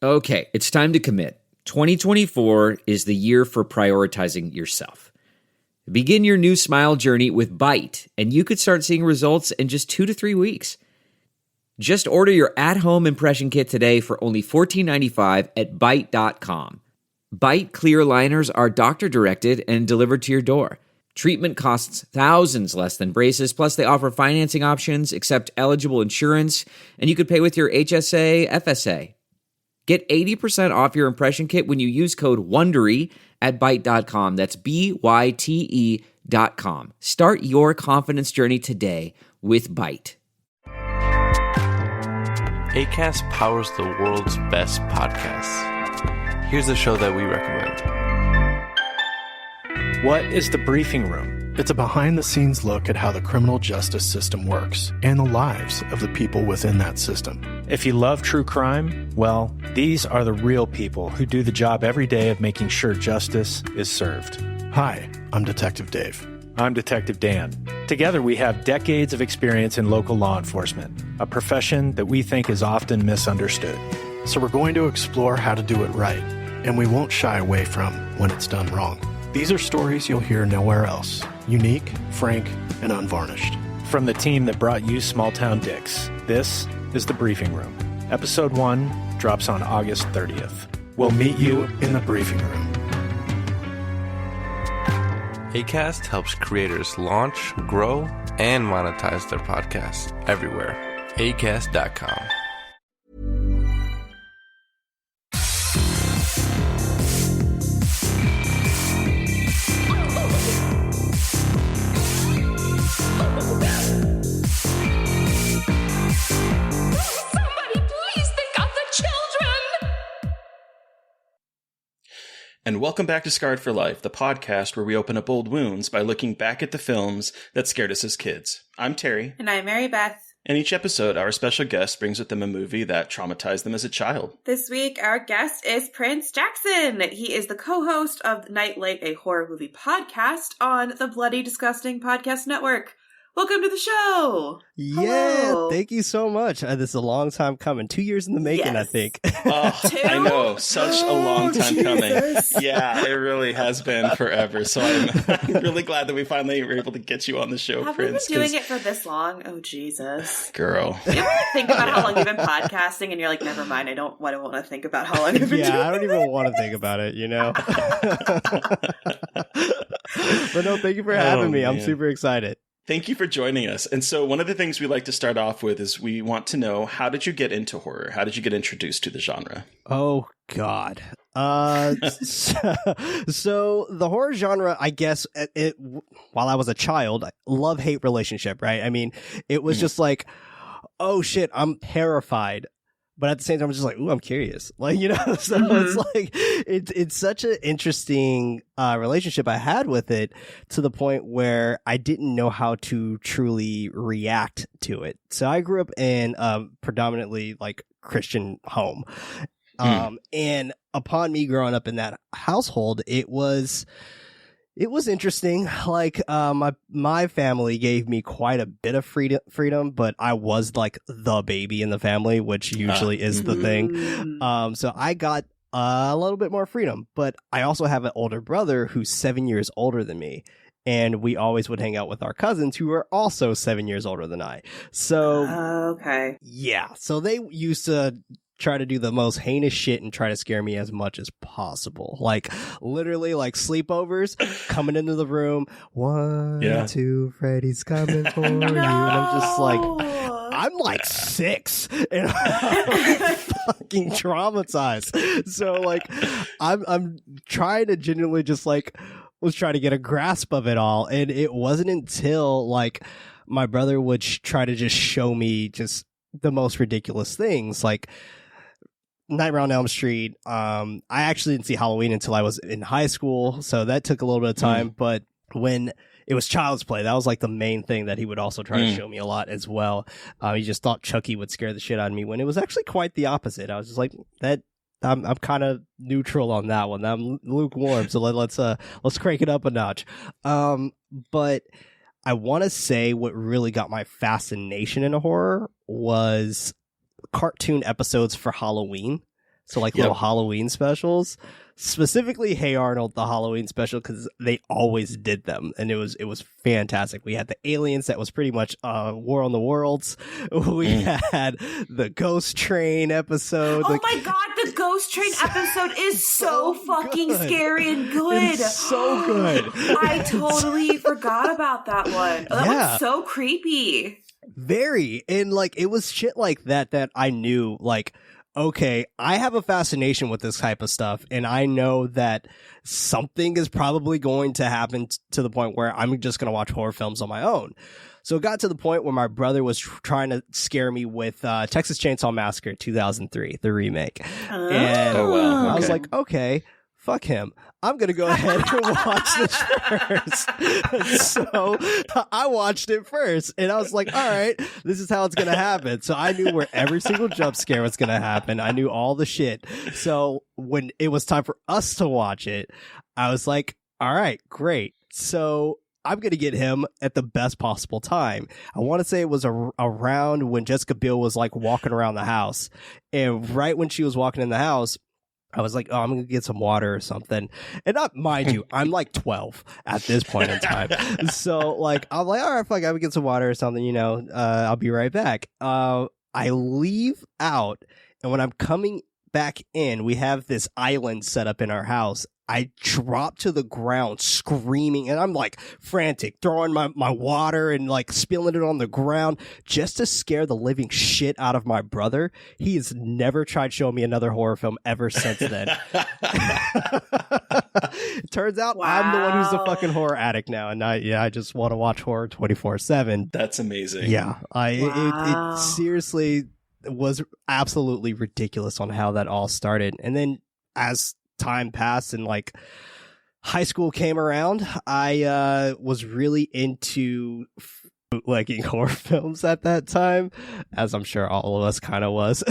Okay, it's time to commit. 2024 is the year for prioritizing yourself. Begin your new smile journey with Byte, and you could start seeing results in just 2 to 3 weeks. Just order your at-home impression kit today for only $14.95 at Byte.com. Byte clear liners are doctor-directed and delivered to your door. Treatment costs thousands less than braces, plus they offer financing options, accept eligible insurance, and you could pay with your HSA, FSA. Get 80% off your impression kit when you use code WONDERY at Byte.com. That's BYTE.com. Start your confidence journey today with Byte. Acast powers the world's best podcasts. Here's a show that we recommend. What is The Briefing Room? It's a behind-the-scenes look at how the criminal justice system works and the lives of the people within that system. If you love true crime, well, these are the real people who do the job every day of making sure justice is served. Hi, I'm Detective Dave. I'm Detective Dan. Together we have decades of experience in local law enforcement, a profession that we think is often misunderstood. So we're going to explore how to do it right, and we won't shy away from when it's done wrong. These are stories you'll hear nowhere else. Unique, frank, and unvarnished. From the team that brought you Small Town Dicks, this is The Briefing Room. Episode 1 drops on August 30th. We'll meet you in the briefing room. Acast helps creators launch, grow, and monetize their podcasts everywhere. Acast.com. And welcome back to Scarred for Life, the podcast where we open up old wounds by looking back at the films that scared us as kids. I'm Terry. And I'm Mary Beth. And each episode, our special guest brings with them a movie that traumatized them as a child. This week, our guest is Prince Jackson. He is the co-host of Nightlight, a horror movie podcast on the Bloody Disgusting Podcast Network. Welcome to the show. Yeah, Hello. Thank you so much. This is a long time coming. 2 years in the making, Yes. I think. Oh, I know. Such a long time coming. Jesus. Yeah, it really has been forever. So I'm really glad that we finally were able to get you on the show, Have Prince. we been doing it for this long? Oh, Jesus. Girl. You ever think about how long you've been podcasting and you're like, never mind, I don't want to think about how long you've been doing Yeah, I don't it. even want to think about it, you know? But no, thank you for having me. I'm man. super excited. Thank you for joining us. And so one of the things we like to start off with is we want to know, how did you get into horror? How did you get introduced to the genre? Oh, God. So the horror genre, I guess, while I was a child, love-hate relationship, right? I mean, it was just like, oh, shit, I'm terrified. But at the same time, I'm just like, ooh, I'm curious. Like, you know, so it's like, it's such an interesting relationship I had with it, to the point where I didn't know how to truly react to it. So I grew up in predominantly like Christian home. And upon me growing up in that household, it was interesting. Like, my family gave me quite a bit of freedom, but I was like the baby in the family, which usually is the thing. So I got a little bit more freedom, but I also have an older brother who's 7 years older than me. And we always would hang out with our cousins who are also 7 years older than I. So, Okay. yeah. So they used to try to do the most heinous shit and try to scare me as much as possible. Like, literally, like sleepovers, coming into the room, 1, 2, Freddy's coming for you. And I'm just like, I'm like 6 and I'm fucking traumatized. So like, I'm trying to genuinely just like, was trying to get a grasp of it all. And it wasn't until like my brother would try to just show me just the most ridiculous things, like Nightmare on Elm Street. I actually didn't see Halloween until I was in high school, so that took a little bit of time. But when it was Child's Play, that was like the main thing that he would also try to show me a lot as well. He just thought Chucky would scare the shit out of me, when it was actually quite the opposite. I was just like, that I'm kind of neutral on that one. I'm lukewarm, so let's crank it up a notch. But I want to say what really got my fascination in horror was cartoon episodes for Halloween. So like little Halloween specials, specifically Hey Arnold, the Halloween special, because they always did them, and it was fantastic. We had the aliens that was pretty much War on the Worlds. We had the Ghost Train episode. Oh my god, the Ghost Train episode is so fucking good. scary and good. It's so good. I totally forgot about that one. That one's so creepy. Very. And like it was shit like that I knew, like, okay, I have a fascination with this type of stuff, and I know that something is probably going to happen to the point where I'm just going to watch horror films on my own. So it got to the point where my brother was trying to scare me with Texas Chainsaw Massacre 2003, the remake. And I was like, okay, fuck him. I'm going to go ahead and watch this first. So I watched it first, and I was like, all right, this is how it's going to happen. So I knew where every single jump scare was going to happen. I knew all the shit. So when it was time for us to watch it, I was like, all right, great. So I'm going to get him at the best possible time. I want to say it was around when Jessica Biel was like walking around the house. And right when she was walking in the house, I was like, oh, I'm going to get some water or something. And not, mind you, I'm like 12 at this point in time. So like, I'm like, all right, fuck, I'm going to get some water or something, you know, I'll be right back. I leave out, and when I'm coming back in, we have this island set up in our house. I drop to the ground screaming, and I'm like frantic, throwing my water and like spilling it on the ground just to scare the living shit out of my brother. He has never tried showing me another horror film ever since then. Turns out I'm the one who's the fucking horror addict now, and I just want to watch horror 24/7. That's amazing. Yeah, it seriously was absolutely ridiculous on how that all started. And then as time passed and like high school came around, I was really into bootlegging horror films at that time, as I'm sure all of us kind of was.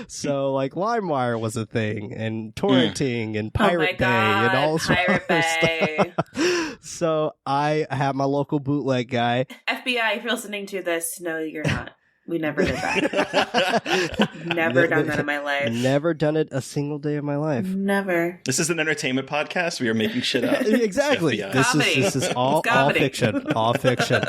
So like LimeWire was a thing, and torrenting and Pirate Bay and all sorts of stuff. So I have my local bootleg guy. FBI, if you're listening to this, no, you're not. We never did that. Never done that in my life. Never done it a single day of my life. Never. This is an entertainment podcast. We are making shit up. Exactly. This is all fiction. All fiction.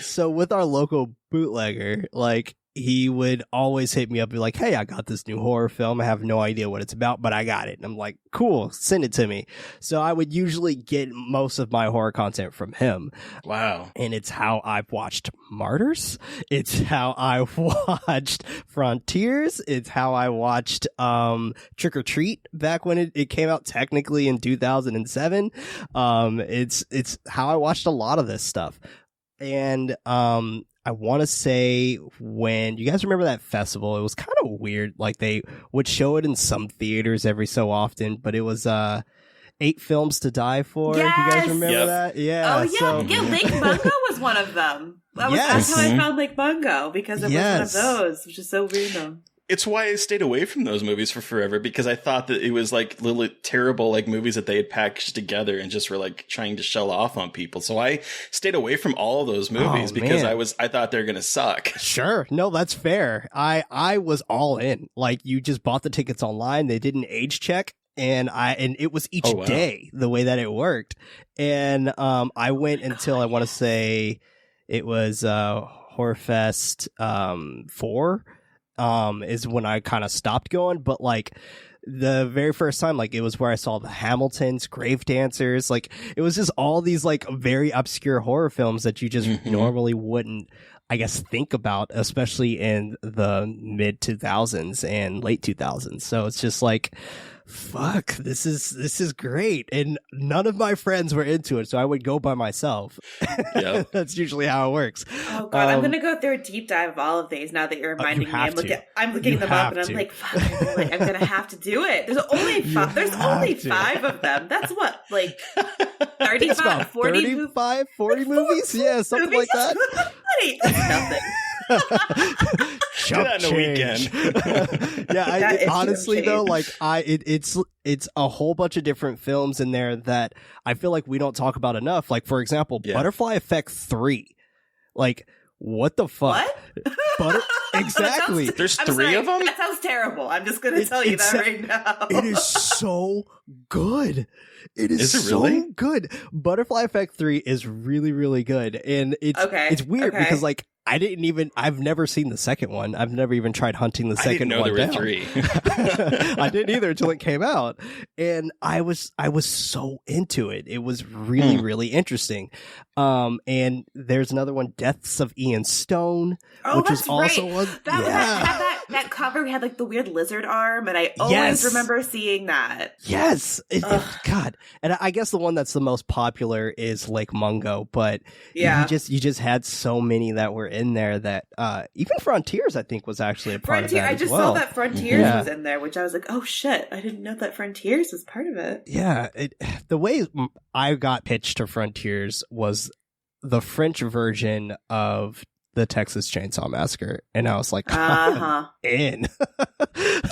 So with our local bootlegger, like, he would always hit me up and be like, hey, I got this new horror film. I have no idea what it's about, but I got it. And I'm like, cool, send it to me. So I would usually get most of my horror content from him. Wow. And it's how I've watched Martyrs. It's how I watched Frontiers. It's how I watched Trick or Treat back when it came out technically in 2007. It's how I watched a lot of this stuff. And I want to say, when you guys remember that festival, it was kind of weird. Like, they would show it in some theaters every so often, but it was 8 Films to Die For. Yes! You guys remember that? Yeah. Oh, yeah. Yeah, Lake Bungo was one of them. That's how I found Lake Bungo, because it was one of those, which is so weird though. It's why I stayed away from those movies for forever, because I thought that it was like little terrible like movies that they had packaged together and just were like trying to shell off on people. So I stayed away from all of those movies because I thought they were going to suck. Sure. No, that's fair. I was all in. Like, you just bought the tickets online. They didn't age check. And it was each day the way that it worked. And I went until I want to say it was Horrorfest 4. Is when I kind of stopped going, but like the very first time, like, it was where I saw the Hamiltons, Grave Dancers, like, it was just all these like very obscure horror films that you just normally wouldn't, I guess, think about, especially in the mid 2000s and late 2000s. So it's just like, fuck, this is great. And none of my friends were into it, so I would go by myself. Yeah. That's usually how it works. Oh god, I'm gonna go through a deep dive of all of these now that you're reminding me. I'm looking them up, and I'm like, fuck, I'm gonna have to do it. There's only 5 of them. That's what, like 35, 40 movies? Yeah, something like that. That's nothing. Do that in a weekend. Yeah, honestly though, like, it's a whole bunch of different films in there that I feel like we don't talk about enough. Like, for example, Butterfly Effect 3. Like, what the fuck? What? Exactly. There's three of them? That sounds terrible. I'm just going to tell you that right now. It is so good. It is it really? so good. Butterfly Effect 3 is really, really good. And it's weird because, like, I've never seen the second one. I've never even tried hunting the second one down. I didn't know there were 3. I didn't either until it came out. And I was so into it. It was really, really interesting. And there's another one, Deaths of Ian Stone, which is also one. That cover had like the weird lizard arm, and I always remember seeing that. Yes. God. And I guess the one that's the most popular is Lake Mungo, but you just had so many that were in there that even Frontiers, I think, was actually a part of that. I just saw that Frontiers was in there, which I was like, oh shit, I didn't know that Frontiers was part of it. Yeah. The way I got pitched to Frontiers was the French version of the Texas Chainsaw Massacre, and I was like, I'm in.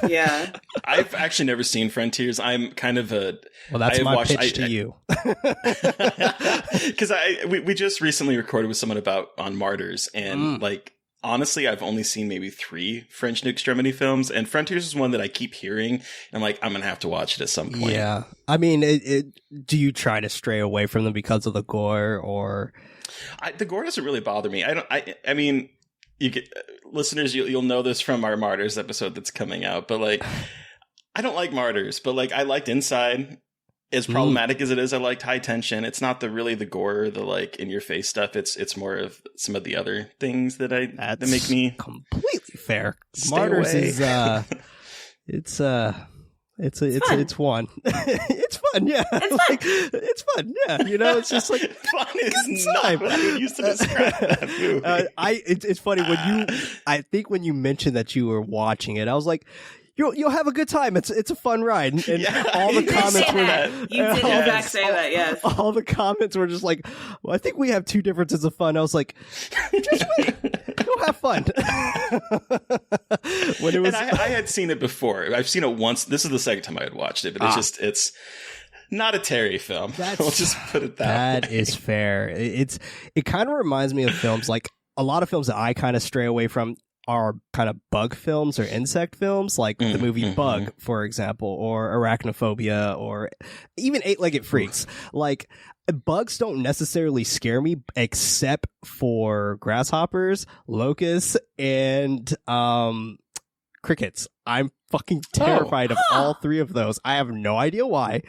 Yeah. I've actually never seen Frontiers. I'm kind of a... Well, that's my pitch to you. Because we just recently recorded with someone on Martyrs, and like, honestly, I've only seen maybe 3 French New Extremity films, and Frontiers is one that I keep hearing, and I'm like, I'm going to have to watch it at some point. Yeah. I mean, do you try to stray away from them because of the gore, or... The gore doesn't really bother me. I mean, you get listeners, you'll know this from our Martyrs episode that's coming out, but like, I don't like Martyrs, but like, I liked Inside. As problematic as it is, I liked High Tension. It's not really the gore, the like in your face stuff. It's more of some of the other things that make me completely fair. Martyrs is it's one. It's fun, yeah. It's fun, yeah. You know, it's just like fun is not what I would use to describe that movie. It's funny when you mentioned that you were watching it, I was like, You'll have a good time. It's a fun ride, and all the comments were. You did in fact say that. Yes. All the comments were just like, "Well, I think we have 2 differences of fun." I was like, "Just wait, go have fun." When it was, and I had seen it before. I've seen it once. This is the second time I had watched it, but it's not a Terry film. We'll just put it that way. That is fair. It kind of reminds me of films like a lot of films that I kind of stray away from are kind of bug films or insect films, like the movie Bug, for example, or Arachnophobia, or even 8-Legged Freaks. Like, bugs don't necessarily scare me, except for grasshoppers, locusts, and crickets. I'm fucking terrified of all 3 of those. I have no idea why.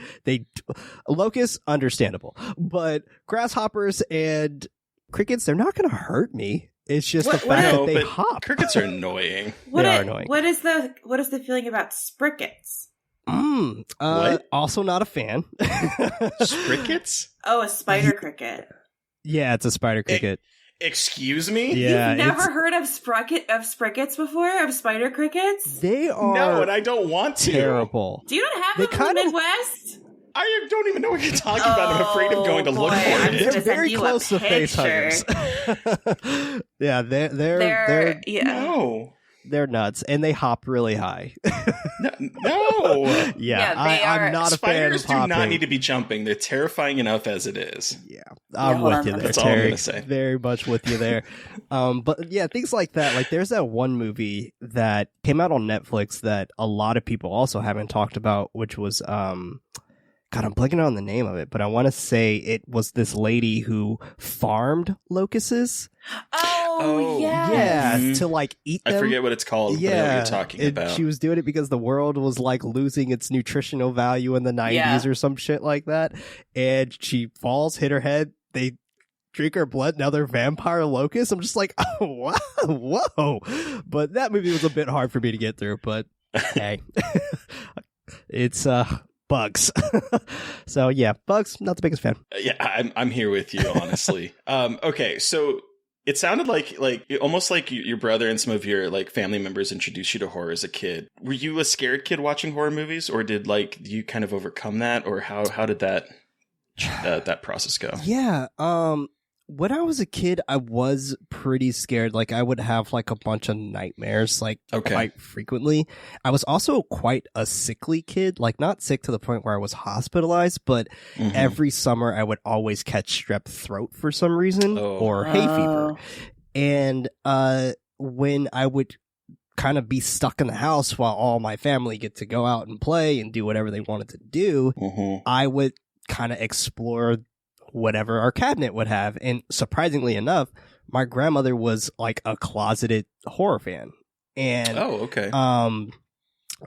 Locusts, understandable, but grasshoppers and crickets, they're not going to hurt me. It's just the fact that they hop. Crickets are annoying. They are annoying. What is the feeling about sprickets? Also not a fan. Sprickets? Oh, a spider cricket. Yeah, it's a spider cricket. Excuse me? Yeah, you've never heard of sprickets before? Of spider crickets? They are no, and I don't want to. Terrible. Do you not have them in the Midwest? I don't even know what you're talking about. I'm afraid of going to look for it. They're very close to face huggers. Yeah, they're no. They're nuts, and they hop really high. No. Yeah, I'm not a fan of Spiders do not need to be jumping. They're terrifying enough as it is. Yeah, I'm with you there, That's Terry. all I'm going to say. Very much with you there. But yeah, things like that. Like, there's that one movie that came out on Netflix that a lot of people also haven't talked about, which was God, I'm blanking on the name of it, but I want to say it was this lady who farmed locusts. Oh yeah. Yeah, to like eat them. I forget what it's called, but I know what you're talking about. She was doing it because the world was like losing its nutritional value in the 90s or some shit like that. And she falls, hit her head, they drink her blood, now they're vampire locusts. I'm just like, oh, wow, whoa. But that movie was a bit hard for me to get through, but hey. It's bugs. So yeah, bugs, not the biggest fan. Yeah, I'm here with you, honestly. Okay, so it sounded like almost like your brother and some of your like family members introduced you to horror as a kid. Were you a scared kid watching horror movies, or did you kind of overcome that, or how did that process go? Yeah, when I was a kid, I was pretty scared. Like, I would have like a bunch of nightmares, like quite frequently. I was also quite a sickly kid, like not sick to the point where I was hospitalized, but every summer I would always catch strep throat for some reason or hay fever. And when I would kind of be stuck in the house while all my family get to go out and play and do whatever they wanted to do, I would kind of explore whatever our cabinet would have. And surprisingly enough, my grandmother was like a closeted horror fan. And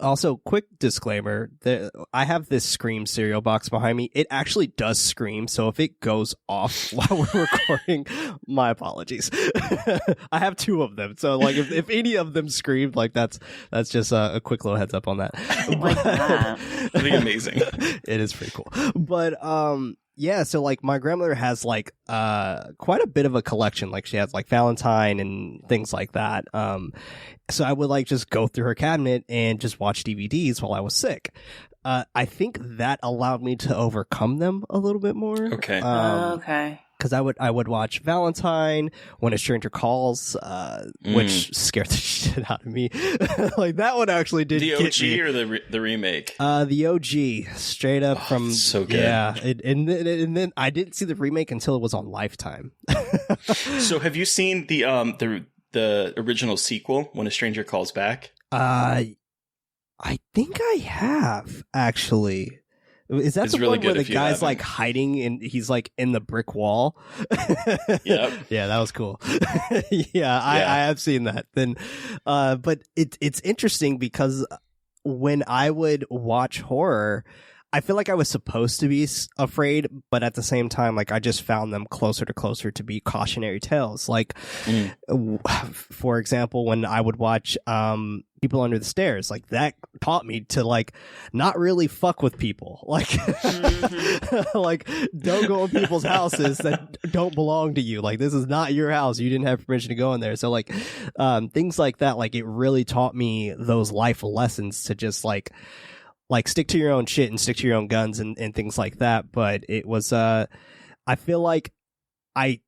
also, quick disclaimer, I have this Scream cereal box behind me. It actually does scream, so if it goes off while we're recording, my apologies. I have 2 of them, so like if any of them screamed, like that's just a quick little heads up on that. Pretty amazing. It is pretty cool. But yeah, so like my grandmother has like quite a bit of a collection. Like she has like Valentine and things like that. So I would like just go through her cabinet and just watch DVDs while I was sick. I think that allowed me to overcome them a little bit more. Okay. Okay. Because I would watch Valentine, When a Stranger Calls, which scared the shit out of me. Like that one actually did. The get me. OG or the remake? The OG, straight up from so good. Yeah, and then I didn't see the remake until it was on Lifetime. So have you seen the original sequel, When a Stranger Calls Back? I think I have actually. Is that the one where the guy's like hiding and he's like in the brick wall? Yep. Yeah, that was cool. Yeah, I have seen that. Then, but it's interesting because when I would watch horror, I feel like I was supposed to be afraid, but at the same time, like I just found them closer to be cautionary tales. Like, for example, when I would watch People Under the Stairs, like that taught me to like not really fuck with people. Like, like don't go in people's houses that don't belong to you. Like this is not your house. You didn't have permission to go in there. So like things like that. Like it really taught me those life lessons to just like stick to your own shit and stick to your own guns and things like that. But it was, I feel like I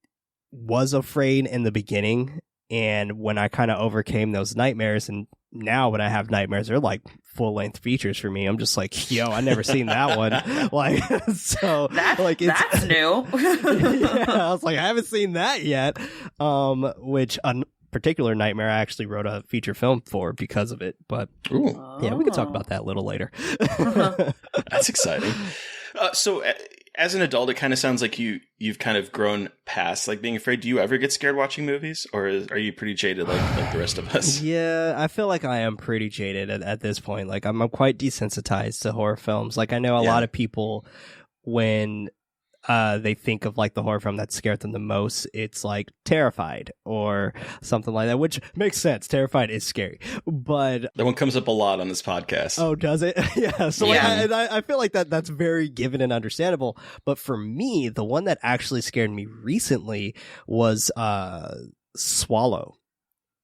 was afraid in the beginning. And when I kind of overcame those nightmares, and now when I have nightmares, they're like full length features for me. I'm just like, yo, I never seen that one. Like, so like that's new. Yeah, I was like, I haven't seen that yet. Which particular nightmare I actually wrote a feature film for because of it, but yeah, we can talk about that a little later. That's exciting. So as an adult, it kind of sounds like you've kind of grown past like being afraid. Do you ever get scared watching movies, or are you pretty jaded like the rest of us? Yeah, I feel like I am pretty jaded at this point. Like I'm quite desensitized to horror films. Like I know a lot of people when they think of like the horror film that scared them the most, it's like Terrified or something like that, which makes sense. Terrified is scary, but that one comes up a lot on this podcast. Oh, does it? Yeah. So like, I feel like that's very given and understandable. But for me, the one that actually scared me recently was Swallow.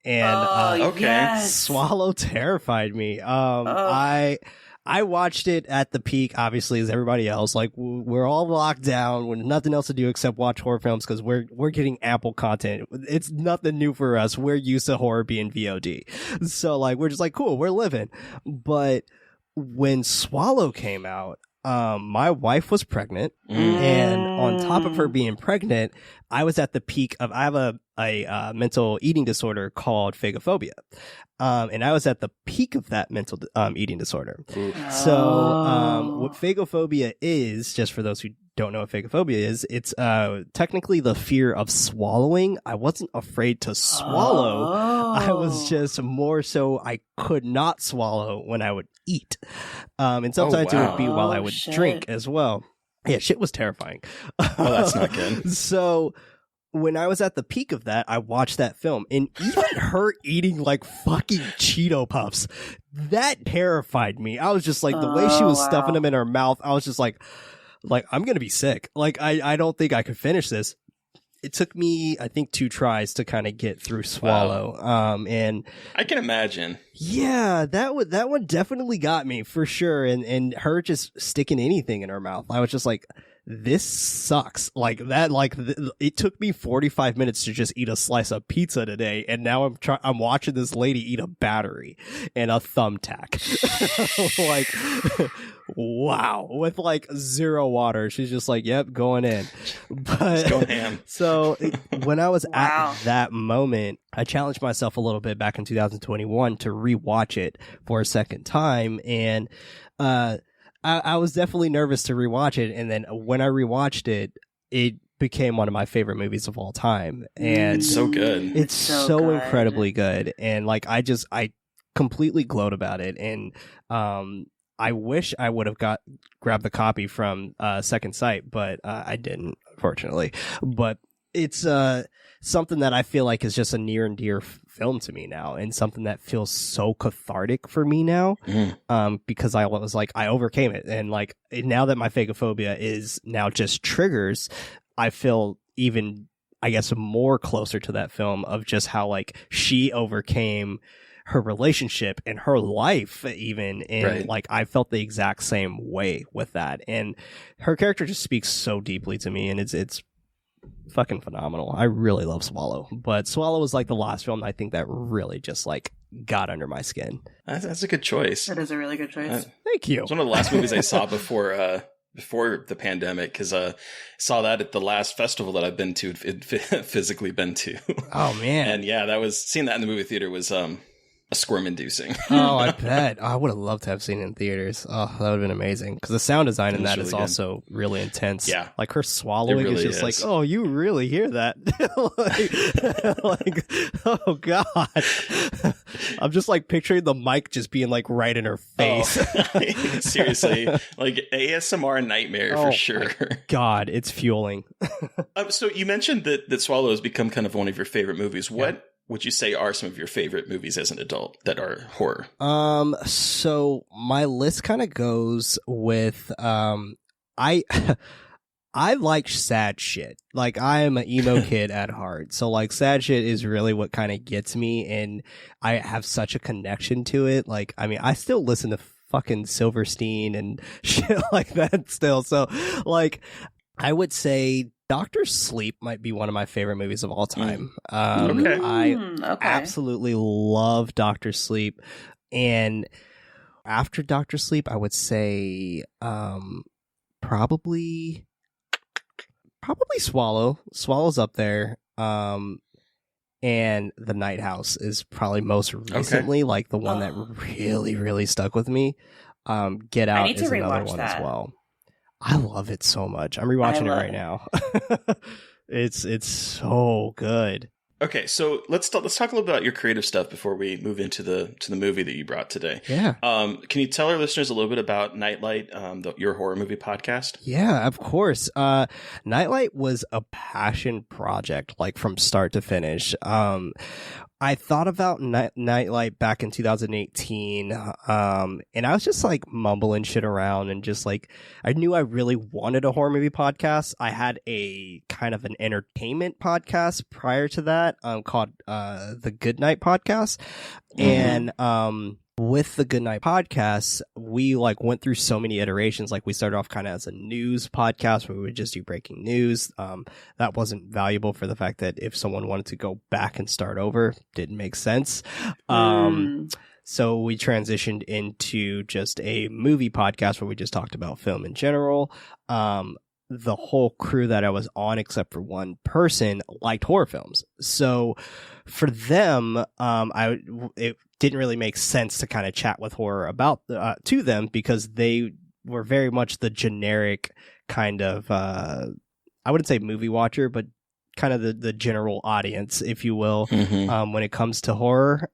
And Swallow terrified me. I watched it at the peak, obviously, as everybody else. Like, we're all locked down with nothing else to do except watch horror films because we're getting ample content. It's nothing new for us. We're used to horror being VOD. So, like, we're just like, cool, we're living. But when Swallow came out, my wife was pregnant. And on top of her being pregnant, I was at the peak of, I have a mental eating disorder called phagophobia. And I was at the peak of that mental eating disorder. So what phagophobia is, just for those who don't know what phagophobia is, it's technically the fear of swallowing. I wasn't afraid to swallow. I was just more so I could not swallow when I would eat. And sometimes it would be while I would drink as well. Yeah, shit was terrifying. Oh, that's not good. So when I was at the peak of that, I watched that film, and even her eating like fucking Cheeto Puffs, that terrified me. I was just like, the way she was stuffing them in her mouth, I was just like I'm gonna be sick. Like I don't think I could finish this. It took me, I think, 2 tries to kind of get through Swallow. Wow. And I can imagine. Yeah, that one definitely got me for sure. And her just sticking anything in her mouth, I was just like, this sucks. Like that, it took me 45 minutes to just eat a slice of pizza today, and now I'm watching this lady eat a battery and a thumbtack. Like, wow, with like zero water. She's just like, yep, going in. But going ham. So when I was at that moment, I challenged myself a little bit back in 2021 to rewatch it for a second time. And I was definitely nervous to rewatch it. And then when I rewatched it, it became one of my favorite movies of all time. And it's so good. It's so incredibly good. And like, I completely gloat about it. And I wish I would have grabbed the copy from Second Sight, but I didn't, unfortunately. But it's something that I feel like is just a near and dear film to me now, and something that feels so cathartic for me now, because I was like, I overcame it. And like, now that my phagophobia is now just triggers, I feel even, I guess, more closer to that film of just how like she overcame her relationship and her life even. And like, I felt the exact same way with that. And her character just speaks so deeply to me, and it's fucking phenomenal. I really love Swallow, but Swallow was like the last film I think that really just like got under my skin. That's a good choice. That is a really good choice. Thank you. It's one of the last movies I saw before the pandemic, because I saw that at the last festival that I've been to, physically been to. Oh man. And yeah, seeing that in the movie theater was squirm inducing. Oh, I bet. I would have loved to have seen it in theaters. Oh, that would have been amazing, because the sound design in that is also really intense. Yeah, like her swallowing is just like, oh, you really hear that? like, oh god. I'm just like picturing the mic just being like right in her face. Oh. Seriously, like ASMR nightmare for sure. God, it's fueling. So you mentioned that Swallow has become kind of one of your favorite movies. What would you say are some of your favorite movies as an adult that are horror? So my list kind of goes with I like sad shit. Like, I am an emo kid at heart. So like, sad shit is really what kind of gets me, and I have such a connection to it. Like, I mean, I still listen to fucking Silverstein and shit like that still. So like, I would say Dr. Sleep might be one of my favorite movies of all time. I absolutely love Dr. Sleep. And after Dr. Sleep, I would say probably Swallow. Swallow's up there. And The Night House is probably most recently like the one that really, really stuck with me. Get Out is another one as well. I love it so much. I'm rewatching it right now. It's so good. Okay, so let's talk a little bit about your creative stuff before we move into the movie that you brought today. Yeah. Can you tell our listeners a little bit about Nightlight, your horror movie podcast? Yeah, of course. Nightlight was a passion project, like from start to finish. I thought about Nightlight back in 2018, and I was just like mumbling shit around, and just like, I knew I really wanted a horror movie podcast. I had a kind of an entertainment podcast prior to that, called the Good Night Podcast. And with the Good Night Podcast, we like went through so many iterations. Like, we started off kind of as a news podcast where we would just do breaking news. That wasn't valuable for the fact that if someone wanted to go back and start over, didn't make sense. So we transitioned into just a movie podcast where we just talked about film in general. The whole crew that I was on, except for one person, liked horror films. So for them, it didn't really make sense to kind of chat with horror about to them, because they were very much the generic kind of I wouldn't say movie watcher, but kind of the general audience, if you will, when it comes to horror.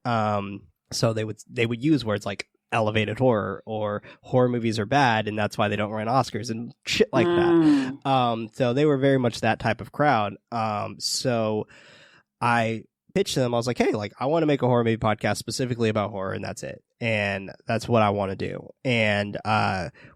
So they would use words like elevated horror, or horror movies are bad and that's why they don't win Oscars and shit like that. So they were very much that type of crowd. So I pitched them. I was like, hey, like, I want to make a horror movie podcast specifically about horror, and that's it. And that's what I want to do. And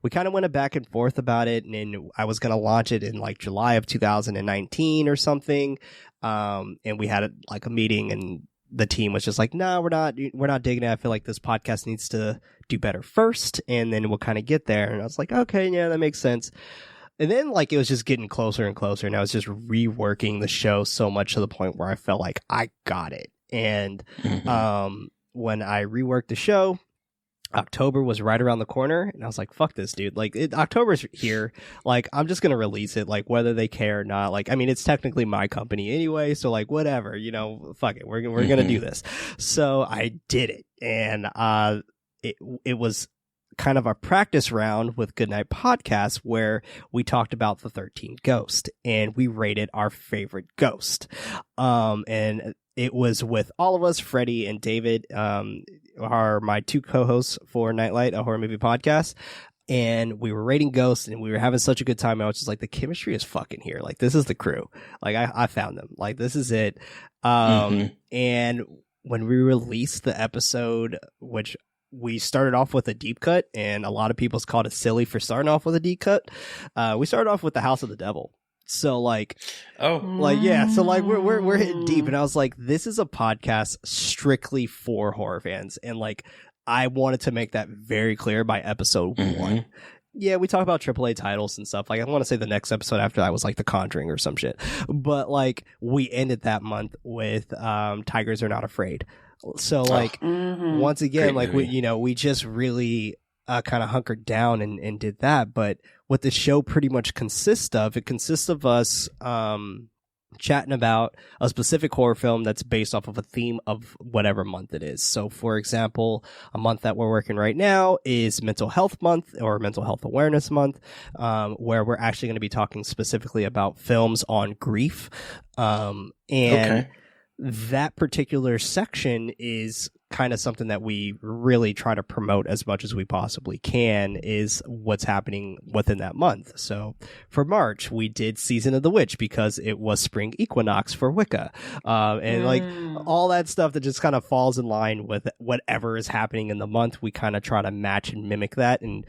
we kind of went back and forth about it, and then I was going to launch it in like July of 2019 or something. And we had like a meeting, and the team was just like, no, we're not digging it. I feel like this podcast needs to do better first, and then we'll kind of get there. And I was like, okay, yeah, that makes sense. And then like, it was just getting closer and closer, and I was just reworking the show so much to the point where I felt like I got it. And when I reworked the show, October was right around the corner, and I was like, fuck this, dude. Like, October's here. Like, I'm just gonna release it, like, whether they care or not. Like, I mean, it's technically my company anyway, so, like, whatever, you know, fuck it. We're gonna do this. So I did it, and it was kind of a practice round with Goodnight Podcast where we talked about the 13th Ghost, and we rated our favorite ghost. And it was with all of us, Freddie and David, are my two co-hosts for Nightlight, a horror movie podcast. And we were rating ghosts, and we were having such a good time. I was just like, the chemistry is fucking here. Like, this is the crew. Like, I found them. Like, this is it. And when we released the episode, which we started off with a deep cut, and a lot of people's called it silly for starting off with a deep cut. We started off with the House of the Devil. So like, yeah. So like we're hitting deep, and I was like, this is a podcast strictly for horror fans, and like I wanted to make that very clear by episode 1. Yeah, we talk about AAA titles and stuff. Like, I want to say the next episode after that was like The Conjuring or some shit. But like, we ended that month with Tigers Are Not Afraid. So like, once again, like we just really kind of hunkered down and did that. But what the show pretty much consists of us chatting about a specific horror film that's based off of a theme of whatever month it is. So, for example, a month that we're working right now is Mental Health Month or Mental Health Awareness Month, where we're actually going to be talking specifically about films on grief. That particular section is kind of something that we really try to promote as much as we possibly can, is what's happening within that month. So for March, we did Season of the Witch because it was spring equinox for Wicca. And like all that stuff that just kind of falls in line with whatever is happening in the month, we kind of try to match and mimic that. And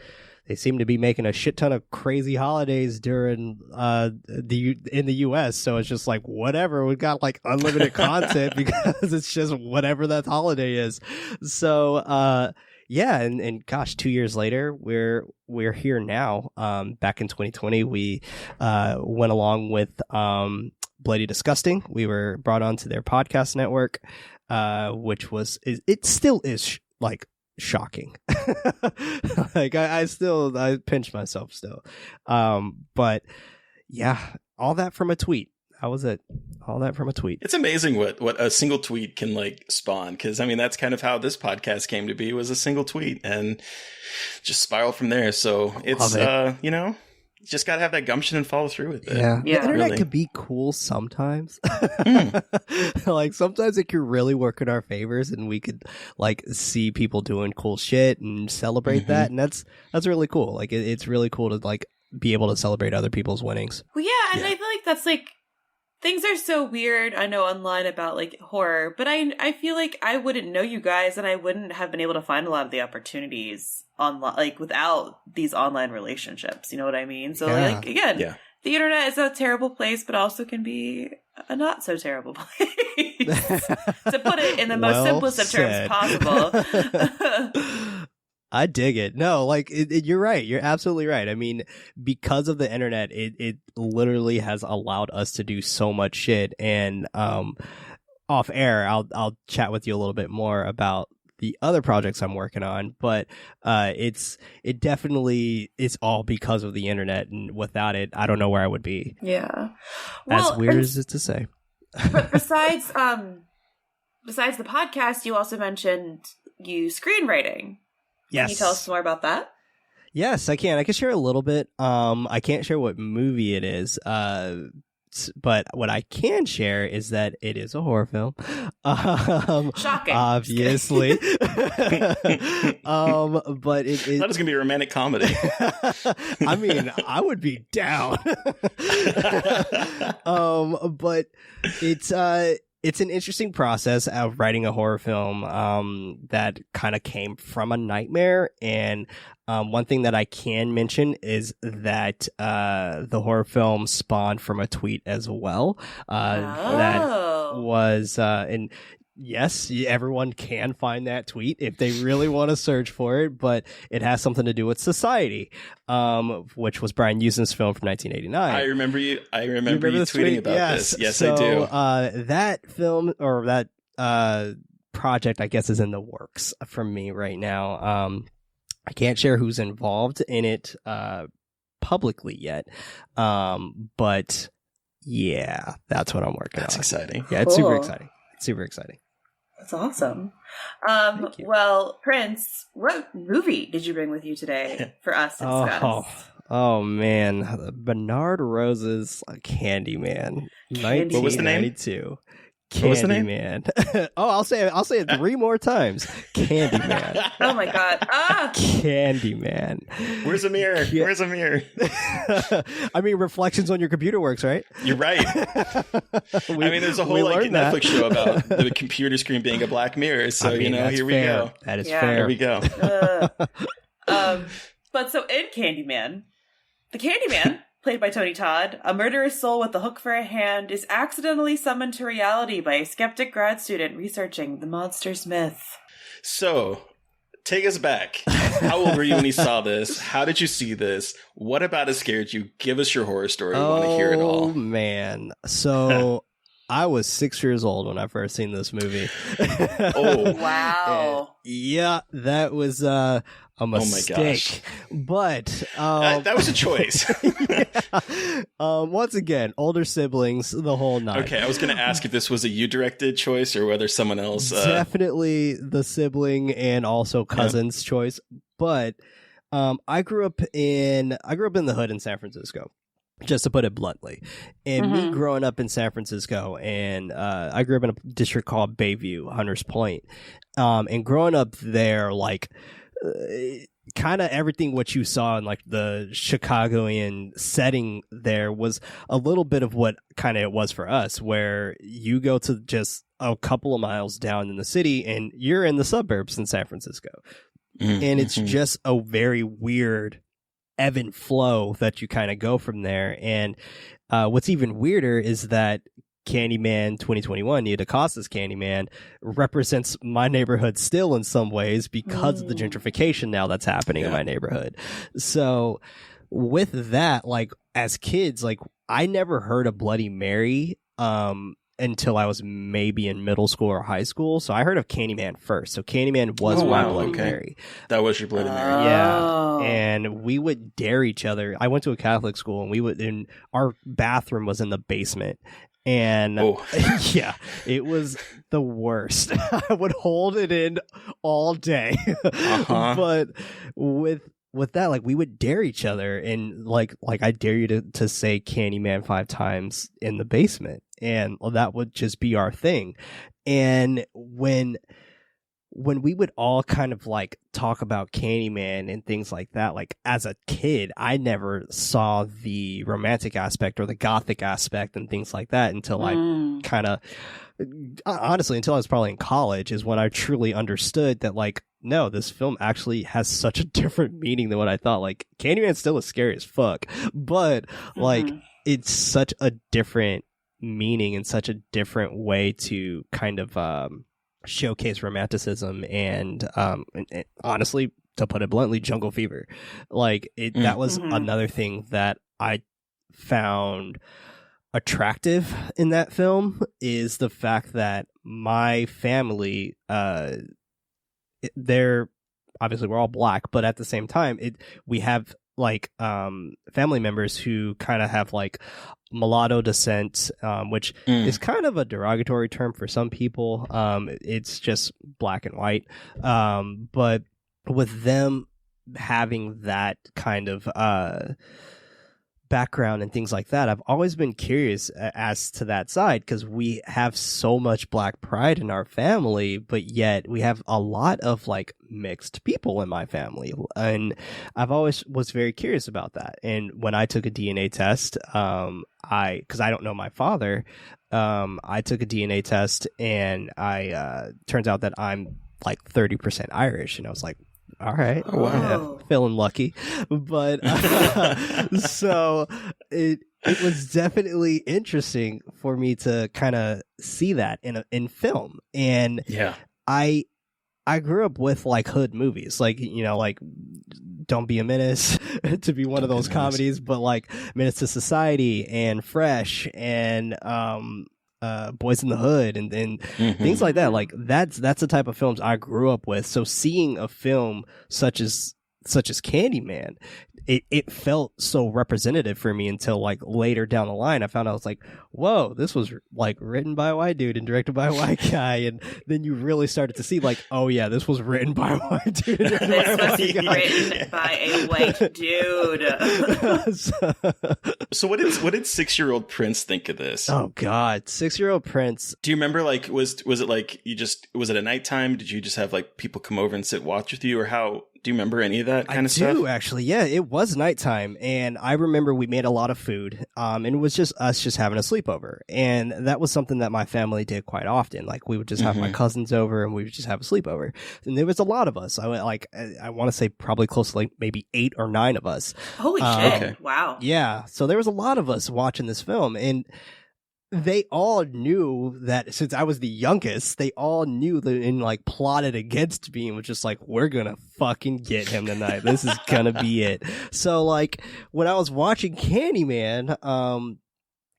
they seem to be making a shit ton of crazy holidays during in the US, so it's just like whatever. We've got like unlimited content because it's just whatever that holiday is. So yeah, and gosh, 2 years later, we're here now. Back in 2020, we went along with Bloody Disgusting. We were brought onto their podcast network, which was it still is like shocking. Like I pinch myself still. But yeah, all that from a tweet. That was it. All that from a tweet. It's amazing what a single tweet can like spawn. Because I mean, that's kind of how this podcast came to be, was a single tweet and just spiraled from there. So it's you know, you just gotta have that gumption and follow through with it. Yeah. The internet can be cool sometimes. Like sometimes it can really work in our favors, and we could like see people doing cool shit and celebrate that, and that's really cool. Like it's really cool to like be able to celebrate other people's winnings. Well, yeah, and I feel like that's like, things are so weird, I know, online about like horror, but I feel like I wouldn't know you guys, and I wouldn't have been able to find a lot of the opportunities online, like without these online relationships. You know what I mean? So like again, the internet is a terrible place, but also can be a not so terrible place. To put it in the most simplest of terms possible. I dig it. No, like you're right. You're absolutely right. I mean, because of the internet, it literally has allowed us to do so much shit. And off air, I'll chat with you a little bit more about the other projects I'm working on. But it definitely is all because of the internet, and without it, I don't know where I would be. Yeah, well, as weird as it to say. But besides the podcast, you also mentioned you screenwriting. Yes. Can you tell us more about that? Yes, I can. I can share a little bit. I can't share what movie it is. But what I can share is that it is a horror film. Shocking. Obviously. But it that is going to be a romantic comedy. I mean, I would be down. But it's an interesting process of writing a horror film that kind of came from a nightmare. And one thing that I can mention is that the horror film spawned from a tweet as well. That was, and yes, everyone can find that tweet if they really want to search for it, but it has something to do with Society, which was Brian Ustin's film from 1989. I remember you tweeting about this. Yes, so, I do. That film, or that project, I guess, is in the works for me right now. I can't share who's involved in it publicly yet, but yeah, that's what I'm working on. That's exciting. Yeah, it's super exciting. Super exciting. That's awesome. Well, Prince, what movie did you bring with you today for us to discuss? Oh man, Bernard Rose's Candyman, 1992. What was the name? Candyman. I'll say it 3 more times. Candyman. Oh my god. Candyman. Where's a mirror? Where's a mirror? I mean, Reflections on Your Computer works, right? You're right. There's a whole Netflix show about the computer screen being a black mirror. So here we go. That is fair. Here we go. But so in Candyman, the Candyman, played by Tony Todd, a murderous soul with a hook for a hand, is accidentally summoned to reality by a skeptic grad student researching the monster's myth. So, take us back. How old were you when you saw this? How did you see this? What about it scared you? Give us your horror story. We want to hear it all. Oh, man. So, I was 6 years old when I first seen this movie. Oh. Wow. Yeah, that was a mistake. But that was a choice. Once again, older siblings, the whole nine. Okay, I was going to ask if this was a you directed choice or whether someone else. Definitely the sibling and also cousin's choice. But I grew up in the hood in San Francisco. Just to put it bluntly. And me growing up in San Francisco, and I grew up in a district called Bayview, Hunters Point. And growing up there, kind of everything what you saw in the Chicagoan setting there was a little bit of what kind of it was for us, where you go to just a couple of miles down in the city and you're in the suburbs in San Francisco. And it's just a very weird ebb and flow that you kind of go from there. And what's even weirder is that Candyman 2021, Nia DaCosta's Candyman, represents my neighborhood still in some ways because of the gentrification now that's happening in my neighborhood. So with that, as kids, I never heard of Bloody Mary until I was maybe in middle school or high school. So I heard of Candyman first. So Candyman was my Bloody Mary. That was your Bloody Mary. Yeah. And we would dare each other. I went to a Catholic school and our bathroom was in the basement. And yeah, it was the worst. I would hold it in all day. But with that, we would dare each other, and I dare you to say Candyman 5 times in the basement, and that would just be our thing. And when we would all kind of talk about Candyman and things like that, as a kid, I never saw the romantic aspect or the gothic aspect and things like that until I kind of, honestly, until I was probably in college is when I truly understood that no, this film actually has such a different meaning than what I thought. Candyman still is scary as fuck, but it's such a different meaning and such a different way to kind of showcase romanticism and honestly, to put it bluntly, jungle fever. That was another thing that I found attractive in that film, is the fact that my family, they're obviously, we're all black, but at the same time, we have family members who kind of have mulatto descent, which is kind of a derogatory term for some people. It's just black and white. But with them having that kind of background and things like that, I've always been curious as to that side, because we have so much black pride in our family, but yet we have a lot of mixed people in my family, and I've always was very curious about that. And when I took a DNA test, because I don't know my father, I took a DNA test, and I turns out that I'm 30% Irish, and I was like, all right. Oh, wow. Yeah, feeling lucky. But so it was definitely interesting for me to kind of see that in film. And I grew up with hood movies, Don't Be a Menace to be one of those comedies, but Menace to Society and Fresh and Boys in the Hood and things like that. That's the type of films I grew up with. So seeing a film such as such as Candyman, it felt so representative for me until like later down the line. I found out, I was like, whoa, this was like written by a white dude and directed by a white guy. And then you really started to see like, oh yeah, this was written by a white dude. This was written by a white dude. So what did 6-year-old Prince think of this? Oh God, 6-year-old Prince. Do you remember, like, was it like was it at nighttime? Did you just have like people come over and sit watch with you, or how? Do you remember any of that kind of stuff? I do, actually. Yeah, it was nighttime, and I remember we made a lot of food, and it was just us just having a sleepover, and that was something that my family did quite often. Like, we would just have my cousins over, and we would just have a sleepover, and there was a lot of us. I want to say probably close to like maybe 8 or 9 of us. Holy shit! Okay. Wow. Yeah, so there was a lot of us watching this film, and they all knew that since I was the youngest, they all knew that and like plotted against me and was just like, we're gonna fucking get him tonight. This is gonna be it. So like when I was watching Candyman,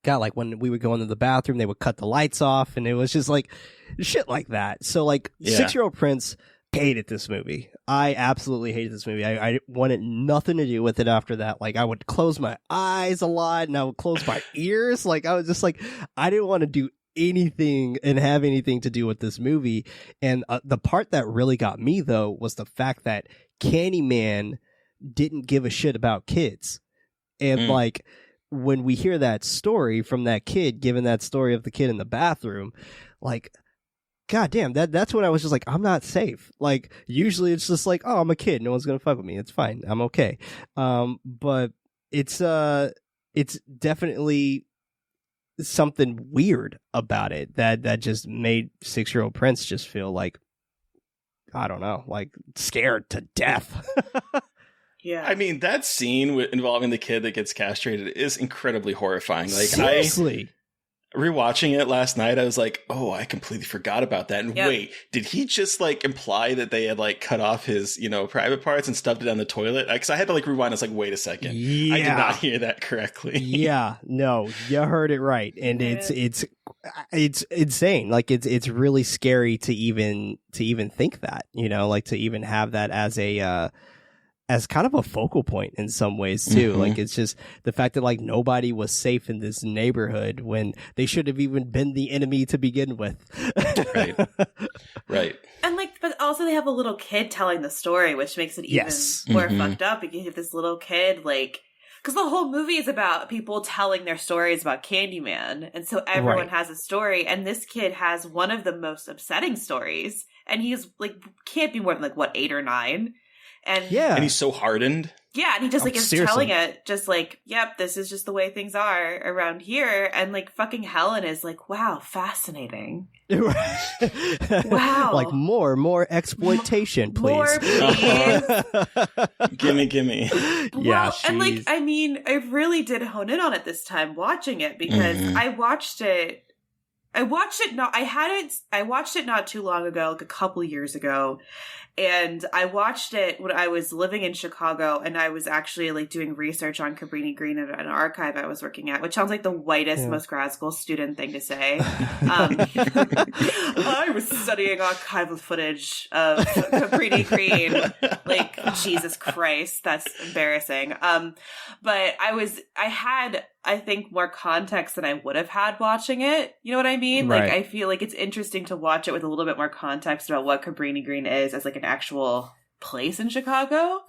like when we would go into the bathroom, they would cut the lights off and it was just like shit like that. So like 6-year-old Prince hated this movie. I absolutely hated this movie. I wanted nothing to do with it after that. Like, I would close my eyes a lot and I would close my ears. Like, I was just like, I didn't want to do anything and have anything to do with this movie. And the part that really got me, though, was the fact that Candyman didn't give a shit about kids. And like, when we hear that story from that kid, giving that story of the kid in the bathroom, like, God damn, that's when I was just like, I'm not safe. Like, usually it's just like, oh, I'm a kid. No one's going to fuck with me. It's fine. I'm okay. But it's definitely something weird about it that just made 6-year-old Prince just feel like, I don't know, like scared to death. Yeah. I mean, that scene involving the kid that gets castrated is incredibly horrifying. Like, seriously. Rewatching it last night, I was like, oh, I completely forgot about that. And wait, did he just like imply that they had like cut off his, private parts and stuffed it down the toilet? Because I had to like rewind. I was like, wait a second. Yeah. I did not hear that correctly. Yeah, no, you heard it right. And it's insane. Like it's really scary to even think that, like to even have that as kind of a focal point in some ways too. Like it's just the fact that like nobody was safe in this neighborhood when they should have even been the enemy to begin with. Right. And like, but also they have a little kid telling the story, which makes it even more fucked up because you have this little kid, like, because the whole movie is about people telling their stories about Candyman. And so everyone has a story. And this kid has one of the most upsetting stories. And he's like, can't be more than like, 8 or 9. And he's so hardened. Yeah, and he just like is telling it just like, yep, this is just the way things are around here. And like fucking Helen is like, wow, fascinating. Wow. Like more exploitation, please. More, please. Gimme. Well, yeah, and like, I mean, I really did hone in on it this time watching it because I watched it not too long ago, like a couple years ago. And I watched it when I was living in Chicago, and I was actually like doing research on Cabrini Green at an archive I was working at, which sounds like the whitest, most grad school student thing to say. I was studying archival footage of Cabrini Green. Like, Jesus Christ, that's embarrassing. But I had, I think, more context than I would have had watching it. You know what I mean? Right. Like, I feel like it's interesting to watch it with a little bit more context about what Cabrini Green is as like an actual place in Chicago.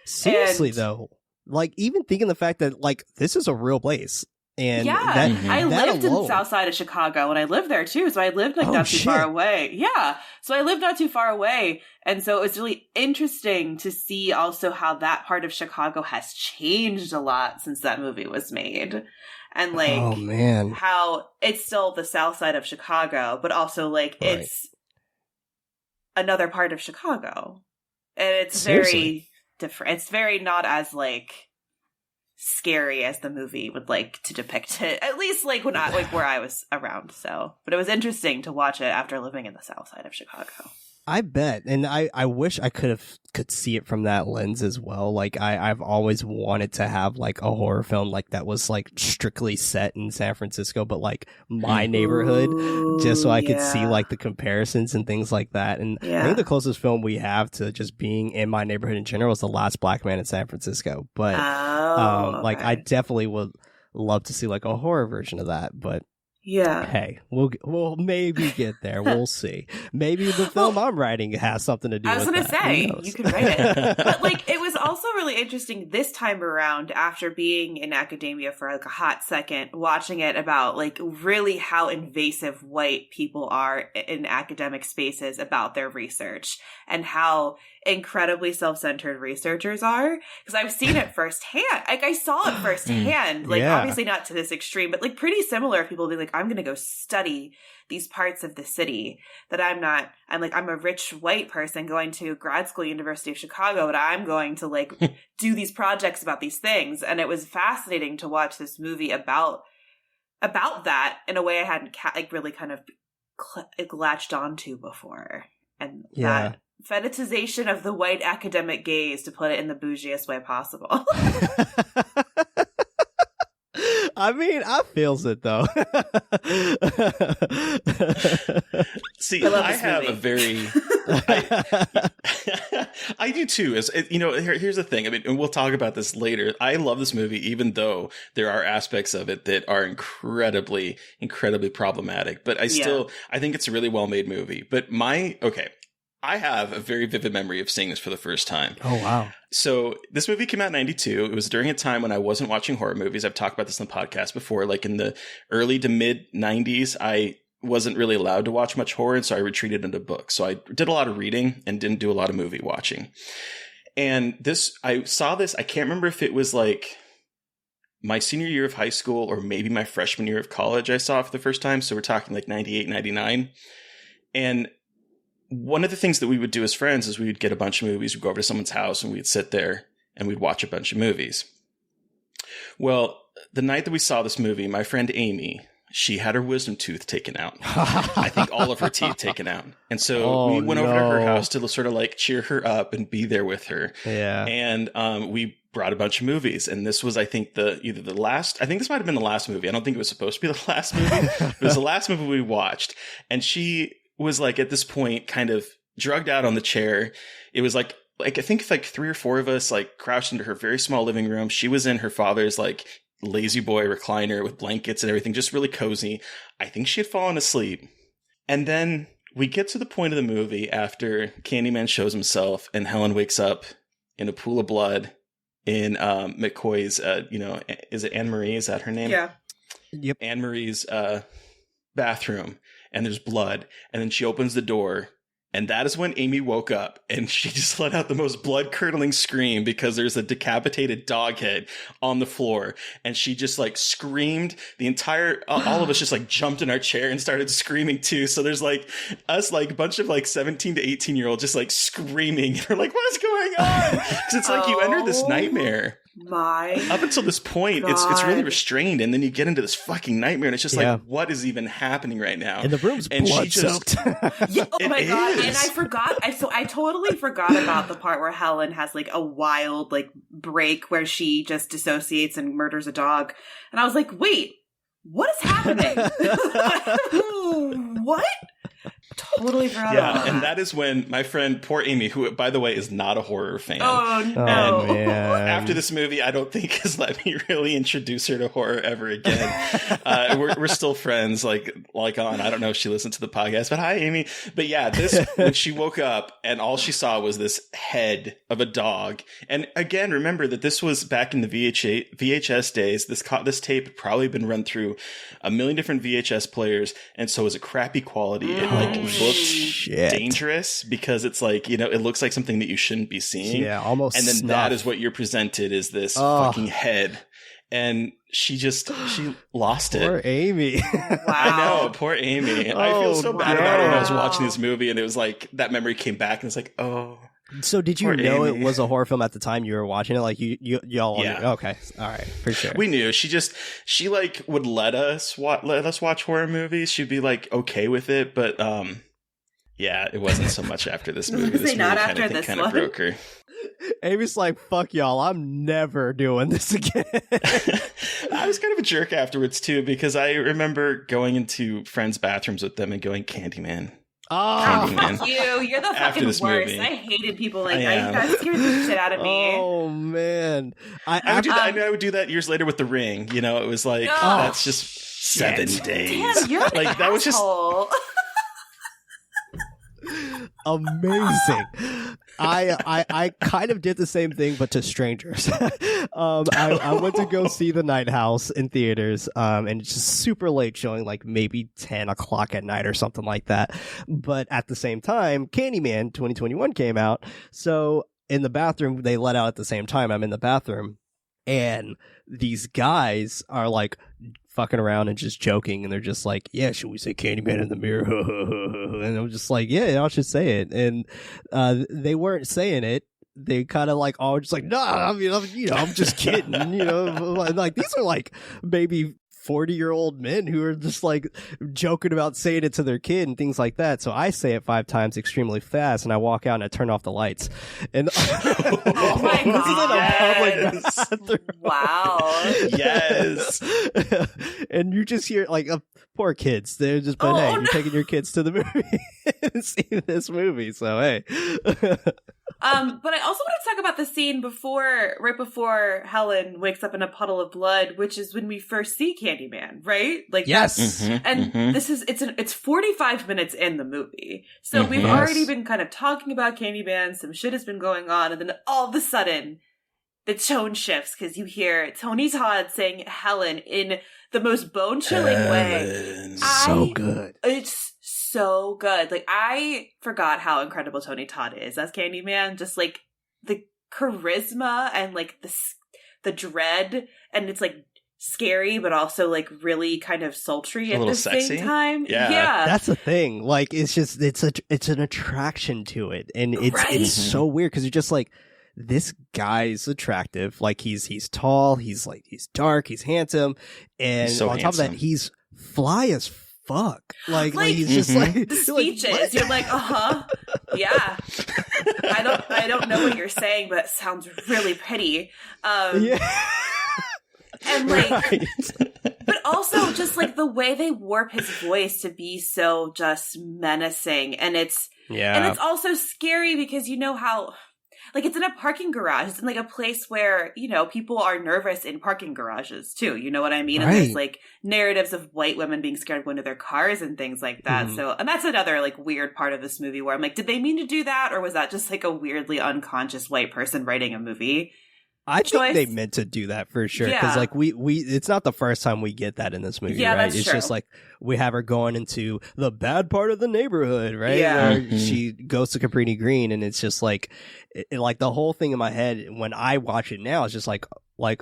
Seriously, though, like even thinking the fact that like this is a real place. And I lived in the south side of Chicago and I lived there too. So I lived like not too far away. Yeah. So I lived not too far away. And so it was really interesting to see also how that part of Chicago has changed a lot since that movie was made. And like, how it's still the south side of Chicago, but also like it's another part of Chicago. And it's very different. It's very not as like scary as the movie would like to depict it, at least like when I like where I was around. So, but it was interesting to watch it after living in the south side of Chicago. I bet. And I wish I could see it from that lens as well. Like I've always wanted to have like a horror film like that was like strictly set in San Francisco, but like my neighborhood, just so I could see like the comparisons and things like that. And I think the closest film we have to just being in my neighborhood in general is The Last Black Man in San Francisco. But like I definitely would love to see like a horror version of that. But yeah, hey, we'll maybe get there. We'll see. Maybe the film I'm writing has something to do with that. I was going to say, you could write it. But like, it was also really interesting this time around, after being in academia for like a hot second, watching it about like really how invasive white people are in academic spaces about their research, and how incredibly self-centered researchers are. Because I've seen it firsthand. Like, I saw it firsthand. Like, obviously not to this extreme, but like pretty similar. People being like, I'm going to go study these parts of the city that I'm a rich white person going to grad school, University of Chicago, but I'm going to like do these projects about these things. And it was fascinating to watch this movie about that in a way I hadn't really kind of latched onto before. And that fetishization of the white academic gaze, to put it in the bougiest way possible. I mean, I feels it though. See, I have movie. A very, I do too. As you know, here's the thing. I mean, and we'll talk about this later. I love this movie, even though there are aspects of it that are incredibly, incredibly problematic. But I think it's a really well made movie. But I have a very vivid memory of seeing this for the first time. Oh, wow. So this movie came out in 92. It was during a time when I wasn't watching horror movies. I've talked about this in the podcast before. Like in the early to mid 90s, I wasn't really allowed to watch much horror, and so I retreated into books. So I did a lot of reading and didn't do a lot of movie watching. And I saw this, I can't remember if it was like my senior year of high school or maybe my freshman year of college I saw it for the first time. So we're talking like 98, 99. And one of the things that we would do as friends is we would get a bunch of movies. We'd go over to someone's house and we'd sit there and we'd watch a bunch of movies. Well, the night that we saw this movie, my friend Amy, she had her wisdom tooth taken out. I think all of her teeth taken out. And so we went over to her house to sort of like cheer her up and be there with her. Yeah. And we brought a bunch of movies. And this was, I think, this might have been the last movie. I don't think it was supposed to be the last movie. It was the last movie we watched. And she was like at this point kind of drugged out on the chair. It was like I think like 3 or 4 of us like crouched into her very small living room. She was in her father's like lazy boy recliner with blankets and everything, just really cozy. I think she had fallen asleep. And then we get to the point of the movie after Candyman shows himself and Helen wakes up in a pool of blood in McCoy's is it Anne-Marie? Is that her name? Yeah. Yep. Anne-Marie's bathroom. And there's blood. And then she opens the door. And that is when Amy woke up. And she just let out the most blood-curdling scream because there's a decapitated dog head on the floor. And she just like screamed. The entire, all of us just like jumped in our chair and started screaming too. So there's like us, like a bunch of like 17 to 18-year-olds just like screaming. And we're like, what is going on? Because it's like you enter this nightmare. Up until this point, it's really restrained, and then you get into this fucking nightmare, and it's just like, what is even happening right now? And the room's blood-soaked. Oh my god! And I forgot. I totally forgot about the part where Helen has like a wild like break where she just dissociates and murders a dog, and I was like, wait, what is happening? What? Totally forgot about that. And that is when my friend, poor Amy, who, by the way, is not a horror fan. Oh, no. And after this movie, I don't think has let me really introduce her to horror ever again. We're still friends, like on, I don't know if she listened to the podcast, but hi, Amy. But yeah, when she woke up and all she saw was this head of a dog. And again, remember that this was back in the VHS days. This tape had probably been run through a million different VHS players. And so it was a crappy quality. It looked dangerous because it's like, it looks like something that you shouldn't be seeing. Yeah, almost. And then that is what you're presented is this fucking head. And she lost it. Poor Amy. Wow. I know, poor Amy. I feel so bad about her when I was watching this movie, and it was like that memory came back, and it's like, oh. So did you know Amy. It was a horror film at the time you were watching it? Like y'all? Yeah. Okay. All right. For sure. We knew. She like would let us watch horror movies. She'd be like okay with it, but Yeah, it wasn't so much after this movie. This movie not after this kind one. of broke her. Amy's like, fuck y'all, I'm never doing this again. I was kind of a jerk afterwards, too, because I remember going into friends' bathrooms with them and going, Candyman. Oh, fuck you. You're the fucking worst. Movie. I hated people like that. You guys scared the shit out of me. Oh, man. I would do that years later with The Ring. You know, it was like, that's just 7 days. Damn, you're like, that was just... Amazing. I kind of did the same thing, but to strangers. I went to go see The Night House in theaters, and it's just super late showing, like maybe 10 o'clock at night or something like that. But at the same time, Candyman 2021 came out. So in the bathroom, they let out at the same time. I'm in the bathroom, and these guys are like fucking around and just joking, and they're just like, yeah, should we say Candyman in the mirror? And I'm just like, yeah, y'all should say it. And they weren't saying it. They kind of like all just like, nah, I'm just kidding. Like these are like maybe 40-year-old men who are just like joking about saying it to their kid and things like that. So I say it 5 times extremely fast, and I walk out and I turn off the lights. And oh my god! Wow! Yes. And you just hear like poor kids. They're just, but hey, you're taking your kids to the movie and seeing this movie. So hey. But I also want to talk about the scene right before Helen wakes up in a puddle of blood, which is when we first see Candyman, right? Like yes, it's 45 minutes in the movie, so we've already been kind of talking about Candyman. Some shit has been going on, and then all of a sudden, the tone shifts because you hear Tony Todd saying Helen in the most bone-chilling way. So good. It's so good. Like, I forgot how incredible Tony Todd is as Candyman. Just like the charisma and like the dread, and it's like scary but also like really kind of sultry at the same time. Yeah, that's the thing. Like, it's an attraction to it, and it's so weird because you're just like, this guy's attractive. Like he's tall, he's dark, he's handsome, and so on top of that, he's fly as fuck. Like he's just like the speeches. You're like, yeah. I don't know what you're saying, but it sounds really pretty. Yeah. And like, but also just like the way they warp his voice to be so just menacing, and it's also scary because you know how. Like, it's in a parking garage. It's in, like, a place where, people are nervous in parking garages, too. You know what I mean? Right. And there's, like, narratives of white women being scared of going to their cars and things like that. So, and that's another, like, weird part of this movie where I'm like, did they mean to do that? Or was that just, like, a weirdly unconscious white person writing a movie? I think they meant to do that for sure. Because, like, we it's not the first time we get that in this movie, right? It's just like, we have her going into the bad part of the neighborhood, right? Yeah. Where she goes to Cabrini Green, and it's just like, like the whole thing in my head when I watch it now is just like,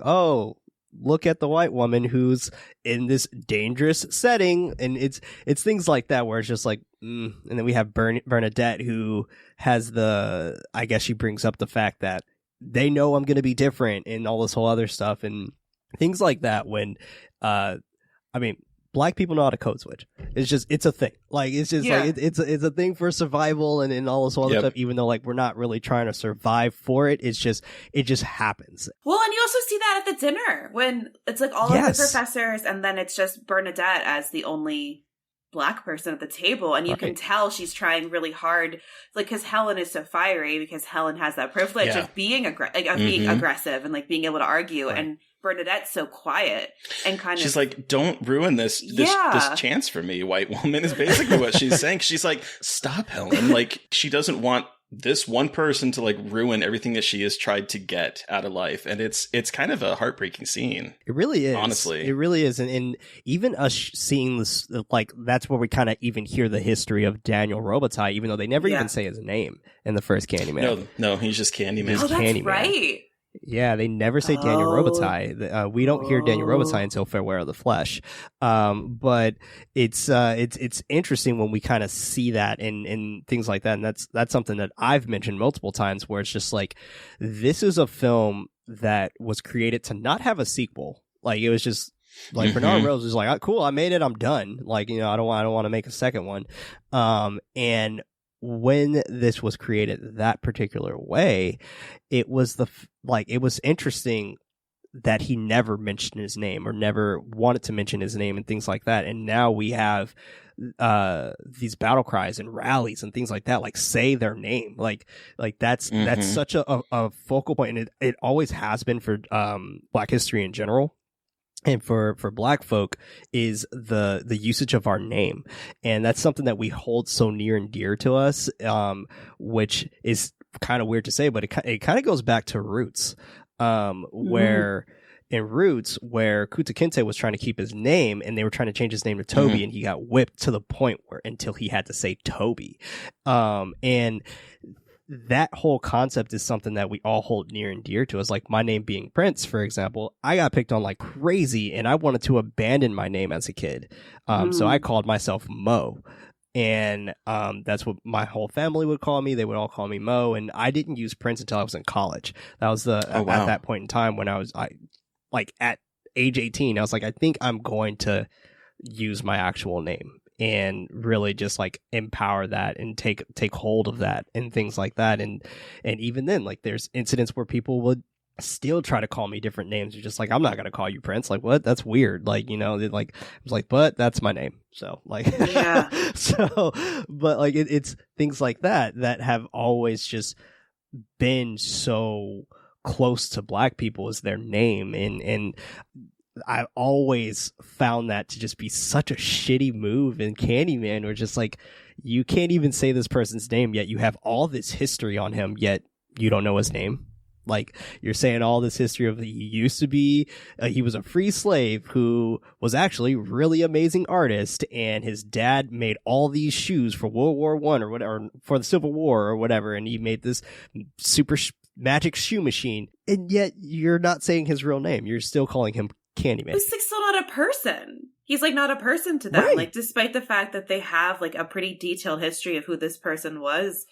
oh, look at the white woman who's in this dangerous setting. And it's things like that where it's just like, and then we have Bernadette, who has I guess she brings up the fact that they know I'm going to be different and all this whole other stuff and things like that. When, Black people know how to code switch. It's a thing. Like, it's just like, it's a thing for survival and all this whole other stuff, even though like we're not really trying to survive for it. It just happens. Well, and you also see that at the dinner when it's like all of the professors, and then it's just Bernadette as the only Black person at the table, and you can tell she's trying really hard, like, because Helen is so fiery, because Helen has that privilege of being being aggressive and like being able to argue, and Bernadette's so quiet and she's like, don't ruin this chance for me, white woman, is basically what she's saying. She's like, stop, Helen. Like, she doesn't want this one person to like ruin everything that she has tried to get out of life. And it's kind of a heartbreaking scene. It really is. Honestly. It really is. And even us seeing this, like, that's where we kind of even hear the history of Daniel Robitaille, even though they never even say his name in the first Candyman. No, he's just Candyman. Oh, that's Candyman. Right. Yeah, they never say Daniel Robitaille. We don't hear Daniel Robitaille until Farewell of the Flesh. But it's interesting when we kind of see that in things like that, and that's something that I've mentioned multiple times, where it's just like, this is a film that was created to not have a sequel. Like, it was just like Bernard Rose was like, oh, cool, I made it, I'm done. Like, I don't want to make a second one. And when this was created that particular way, it was it was interesting that he never mentioned his name or never wanted to mention his name and things like that. And now we have these battle cries and rallies and things like that, like say their name, like that's such a focal point, and it always has been for Black history in general. And for Black folk is the usage of our name. And that's something that we hold so near and dear to us, which is kind of weird to say, but it kind of goes back to Roots, where in Roots, where Kunta Kinte was trying to keep his name and they were trying to change his name to Toby, and he got whipped to the point where until he had to say Toby. And that whole concept is something that we all hold near and dear to us. Like my name being Prince, for example, I got picked on like crazy and I wanted to abandon my name as a kid. So I called myself Mo. And that's what my whole family would call me. They would all call me Mo. And I didn't use Prince until I was in college. That was at that point in time when I was at age 18, I was like, I think I'm going to use my actual name and really just like empower that and take hold of that and things like that. And even then, like there's incidents where people would still try to call me different names. You're just like, I'm not going to call you Prince. Like, what? That's weird. Like, I was like, but that's my name. So like, yeah. But like, it's things like that have always just been so close to Black people as their name. And I always found that to just be such a shitty move in Candyman, where just like, you can't even say this person's name, yet you have all this history on him, yet you don't know his name. Like, you're saying all this history of he used to be, he was a free slave who was actually really amazing artist, and his dad made all these shoes for World War I or whatever, for the Civil War or whatever, and he made this super magic shoe machine, and yet you're not saying his real name. You're still calling him Candyman. He's like still not a person. He's like not a person to them. Right. Like, despite the fact that they have like a pretty detailed history of who this person was,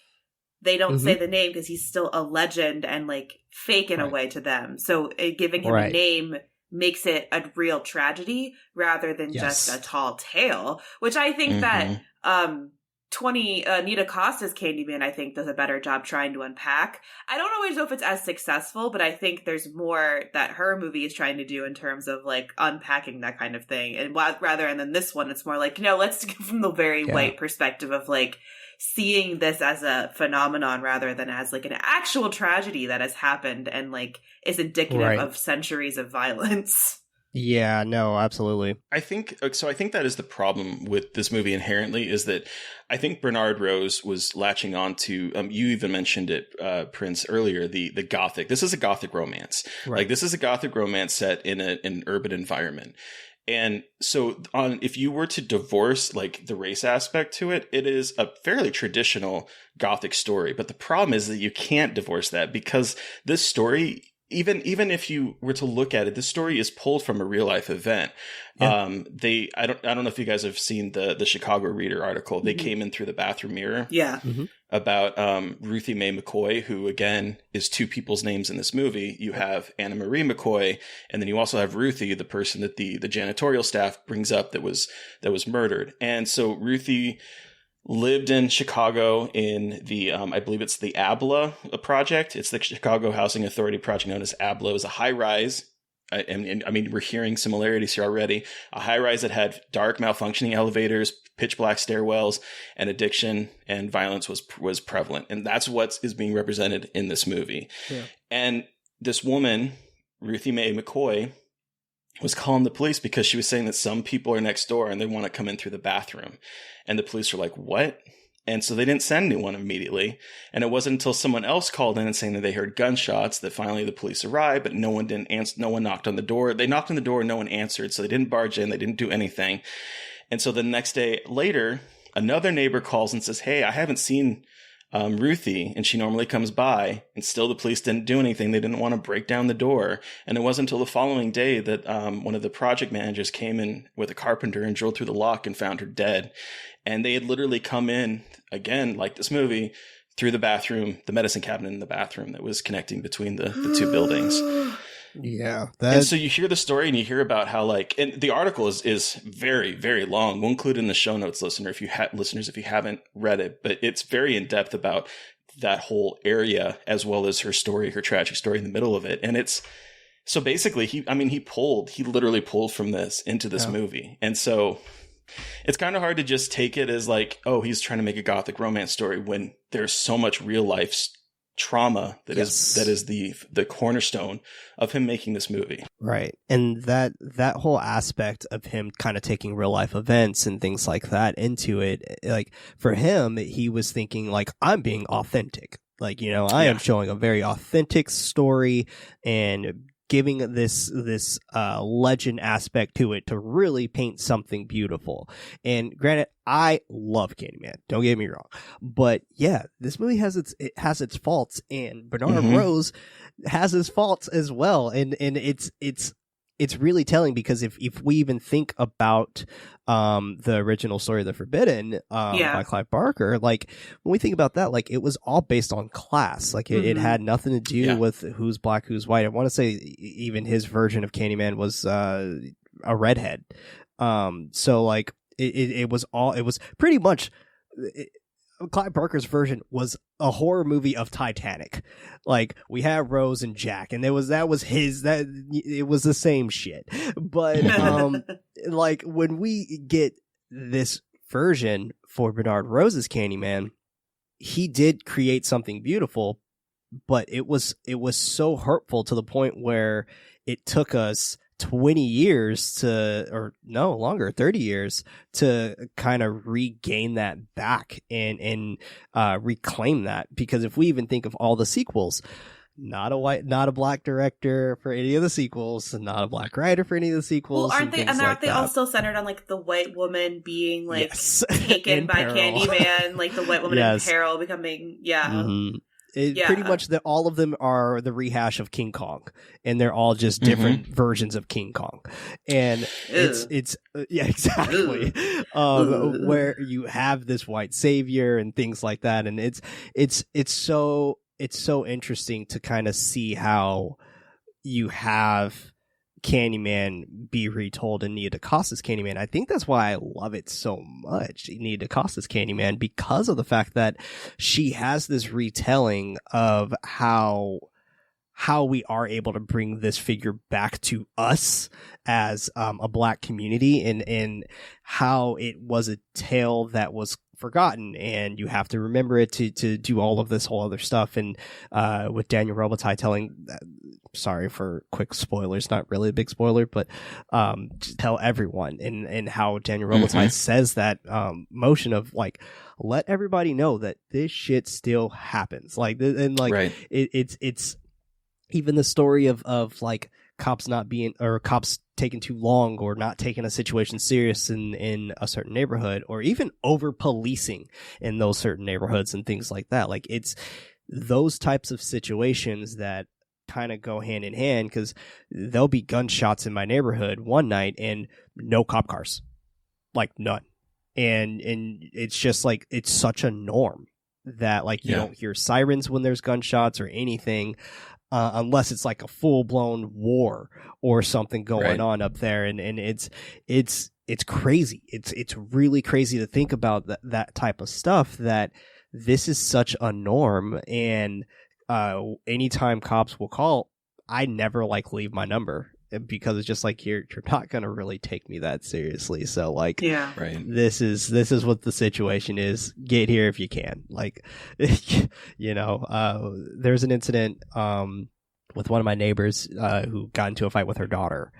they don't say the name because he's still a legend and like fake in a way to them. So giving him a name makes it a real tragedy rather than just a tall tale, which I think that Nia DaCosta's Candyman, I think, does a better job trying to unpack. I don't always know if it's as successful, but I think there's more that her movie is trying to do in terms of like unpacking that kind of thing. And rather than this one, it's more like, let's go from the very white perspective of like seeing this as a phenomenon rather than as like an actual tragedy that has happened and like is indicative of centuries of violence. Yeah, no, absolutely. I think that is the problem with this movie inherently, is that I think Bernard Rose was latching on to, you even mentioned it, Prince, earlier, the Gothic. This is a Gothic romance. Right. Like, this is a Gothic romance set in an urban environment. And so if you were to divorce like the race aspect to it, it is a fairly traditional Gothic story. But the problem is that you can't divorce that, because this story, even if you were to look at it, this story is pulled from a real life event. Yeah. I don't know if you guys have seen the Chicago Reader article. They came in through the bathroom mirror. Yeah. About Ruthie Mae McCoy, who again is two people's names in this movie. You have Anna Marie McCoy, and then you also have Ruthie, the person that the janitorial staff brings up that was murdered. And so Ruthie lived in Chicago in the, I believe it's the ABLA project. It's the Chicago Housing Authority project known as ABLA. It was a high rise. I mean, we're hearing similarities here already. A high rise that had dark, malfunctioning elevators, pitch black stairwells, and addiction and violence was prevalent. And that's what is being represented in this movie. Yeah. And this woman, Ruthie Mae McCoy, was calling the police because she was saying that some people are next door and they want to come in through the bathroom. And the police were like, what? And so they didn't send anyone immediately. And it wasn't until someone else called in and saying that they heard gunshots that finally the police arrived, but no one didn't answer. No one knocked on the door. They knocked on the door and no one answered. So they didn't barge in. They didn't do anything. And so the next day later, another neighbor calls and says, hey, I haven't seen Ruthie, and she normally comes by, and still the police didn't do anything. They didn't want to break down the door. And it wasn't until the following day that one of the project managers came in with a carpenter and drilled through the lock and found her dead. And they had literally come in, again, like this movie, through the bathroom, the medicine cabinet in the bathroom that was connecting between the two buildings. Yeah. And so you hear the story and you hear about how like, and the article is very, very long. We'll include in the show notes, listeners, if you haven't read it, but it's very in depth about that whole area as well as her story, her tragic story in the middle of it. And it's, so basically he literally pulled from this into this movie. And so it's kind of hard to just take it as like, oh, he's trying to make a gothic romance story when there's so much real life trauma that is the cornerstone of him making this movie. Right. And that whole aspect of him kind of taking real life events and things like that into it, like for him, he was thinking like, I'm being authentic. Like, I am showing a very authentic story and giving this legend aspect to it to really paint something beautiful. And granted, I love Candyman, don't get me wrong, but yeah, this movie has its faults, and Bernard Rose has his faults as well, and it's really telling, because if we even think about the original story of The Forbidden by Clive Barker, like when we think about that, like it was all based on class. Like it had nothing to do with who's black, who's white. I want to say even his version of Candyman was a redhead. So like it was pretty much. Clive Barker's version was a horror movie of Titanic. Like we had Rose and Jack, and it was the same shit. But like when we get this version for Bernard Rose's Candyman, he did create something beautiful, but it was so hurtful to the point where it took us 20 years 30 years to kind of regain that back and reclaim that. Because if we even think of all the sequels, not a black director for any of the sequels, not a black writer for any of the sequels. Well, aren't they all still centered on like the white woman being like taken by Candyman, like the white woman in peril becoming pretty much all of them are the rehash of King Kong, and they're all just different versions of King Kong. And it's exactly where you have this white savior and things like that. And it's so interesting to kind of see how you have Candyman be retold in Nia DaCosta's Candyman. I think that's why I love it so much, Nia DaCosta's Candyman, because of the fact that she has this retelling of how we are able to bring this figure back to us as a black community, and how it was a tale that was forgotten, and you have to remember it to do all of this whole other stuff. And with Daniel Robitaille telling, sorry for quick spoilers, not really a big spoiler, but tell everyone, and how Daniel Robitaille says that motion of like, let everybody know that this shit still happens. Like, and like it's even the story of like cops taking too long, or not taking a situation serious in a certain neighborhood, or even over policing in those certain neighborhoods and things like that. Like it's those types of situations that kind of go hand in hand, because there'll be gunshots in my neighborhood one night and no cop cars, like none. And it's just like, it's such a norm that like you don't hear sirens when there's gunshots or anything. Unless it's like a full-blown war or something going on up there. And it's crazy. It's really crazy to think about that type of stuff, that this is such a norm. And anytime cops will call, I never like leave my number, because it's just like, you're not going to really take me that seriously. So like, this is what the situation is. Get here if you can. Like, there's an incident, with one of my neighbors, who got into a fight with her daughter,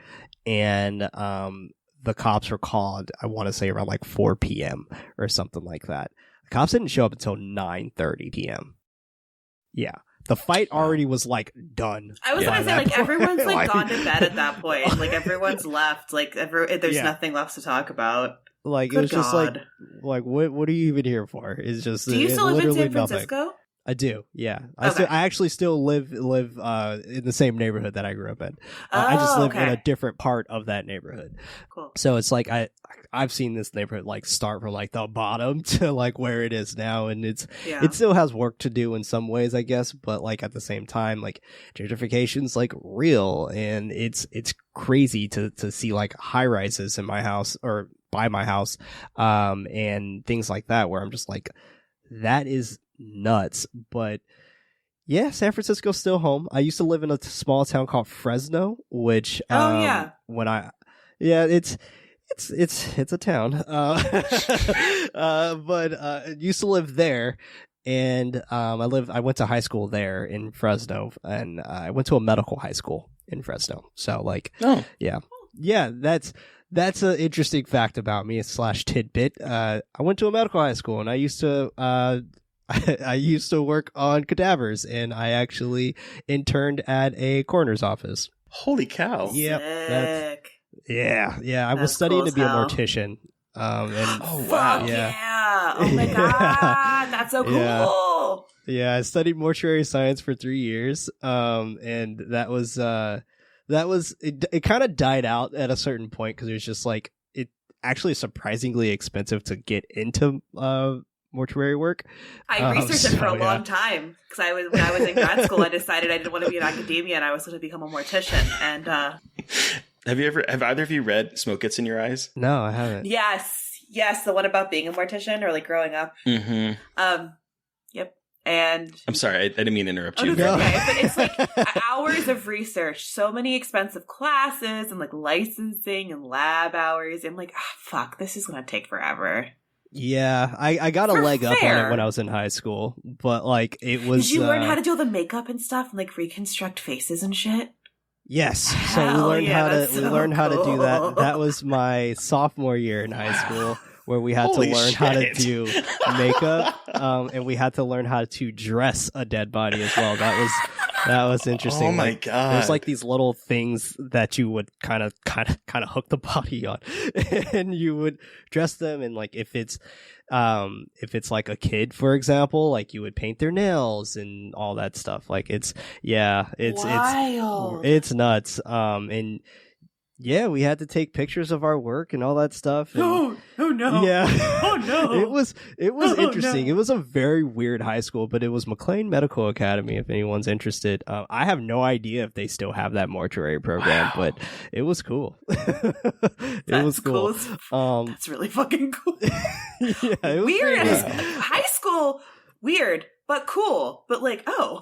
and, the cops were called, I want to say around like 4 p.m. or something like that. The cops didn't show up until 9:30 p.m. Yeah. The fight already was like done. I was gonna say, like, everyone's like gone to bed at that point. Like everyone's left. Like there's nothing left to talk about. Like, it was just like what are you even here for? It's just, do you still live in San Francisco? I do, yeah. Okay. I actually still live in the same neighborhood that I grew up in. I just live in a different part of that neighborhood. Cool. So it's like I've seen this neighborhood like start from like the bottom to like where it is now, and it still has work to do in some ways, I guess. But like at the same time, like gentrification's like real, and it's crazy to see like high rises in my house or by my house, and things like that where I'm just like, that is nuts. But yeah, San Francisco's still home. I used to live in a small town called Fresno, which it's a town, but I used to live there, and I went to high school there in Fresno, and I went to a medical high school in Fresno. So like, that's an interesting fact about me / tidbit. I went to a medical high school, and I used to I used to work on cadavers, and I actually interned at a coroner's office. Holy cow! Yep, I was studying to be a mortician. Oh wow! Yeah! Oh my god, that's so cool. Yeah, I studied mortuary science for 3 years, and that was it kind of died out at a certain point because it was just like it actually surprisingly expensive to get into mortuary work. I researched it for a long time because when I was in grad school, I decided I didn't want to be in academia and I was going to become a mortician. And have either of you read Smoke Gets in Your Eyes? No, I haven't. Yes, the one about being a mortician or like growing up. Mm-hmm. Yep. And I'm sorry, I didn't mean to interrupt you. Okay, but it's like hours of research, so many expensive classes and like licensing and lab hours. I'm like, fuck, this is going to take forever. Yeah, I got a leg up on it when I was in high school, but like it was. Did you learn how to do all the makeup and stuff and like reconstruct faces and shit? Yes, so we learned how to do that. That was my sophomore year in high school, where we had to learn how to do makeup, and we had to learn how to dress a dead body as well. That was interesting. Oh my god! There's like these little things that you would kind of hook the body on, and you would dress them. And like if it's like a kid, for example, like you would paint their nails and all that stuff. Like it's wild. It's nuts. And yeah, we had to take pictures of our work and all that stuff. And, oh no! Yeah, oh no! It was interesting. No. It was a very weird high school, but it was McLean Medical Academy. If anyone's interested, I have no idea if they still have that mortuary program, but it was cool. It was cool. That's really fucking cool. Yeah, it was weird. High school, weird, but cool. But like, oh.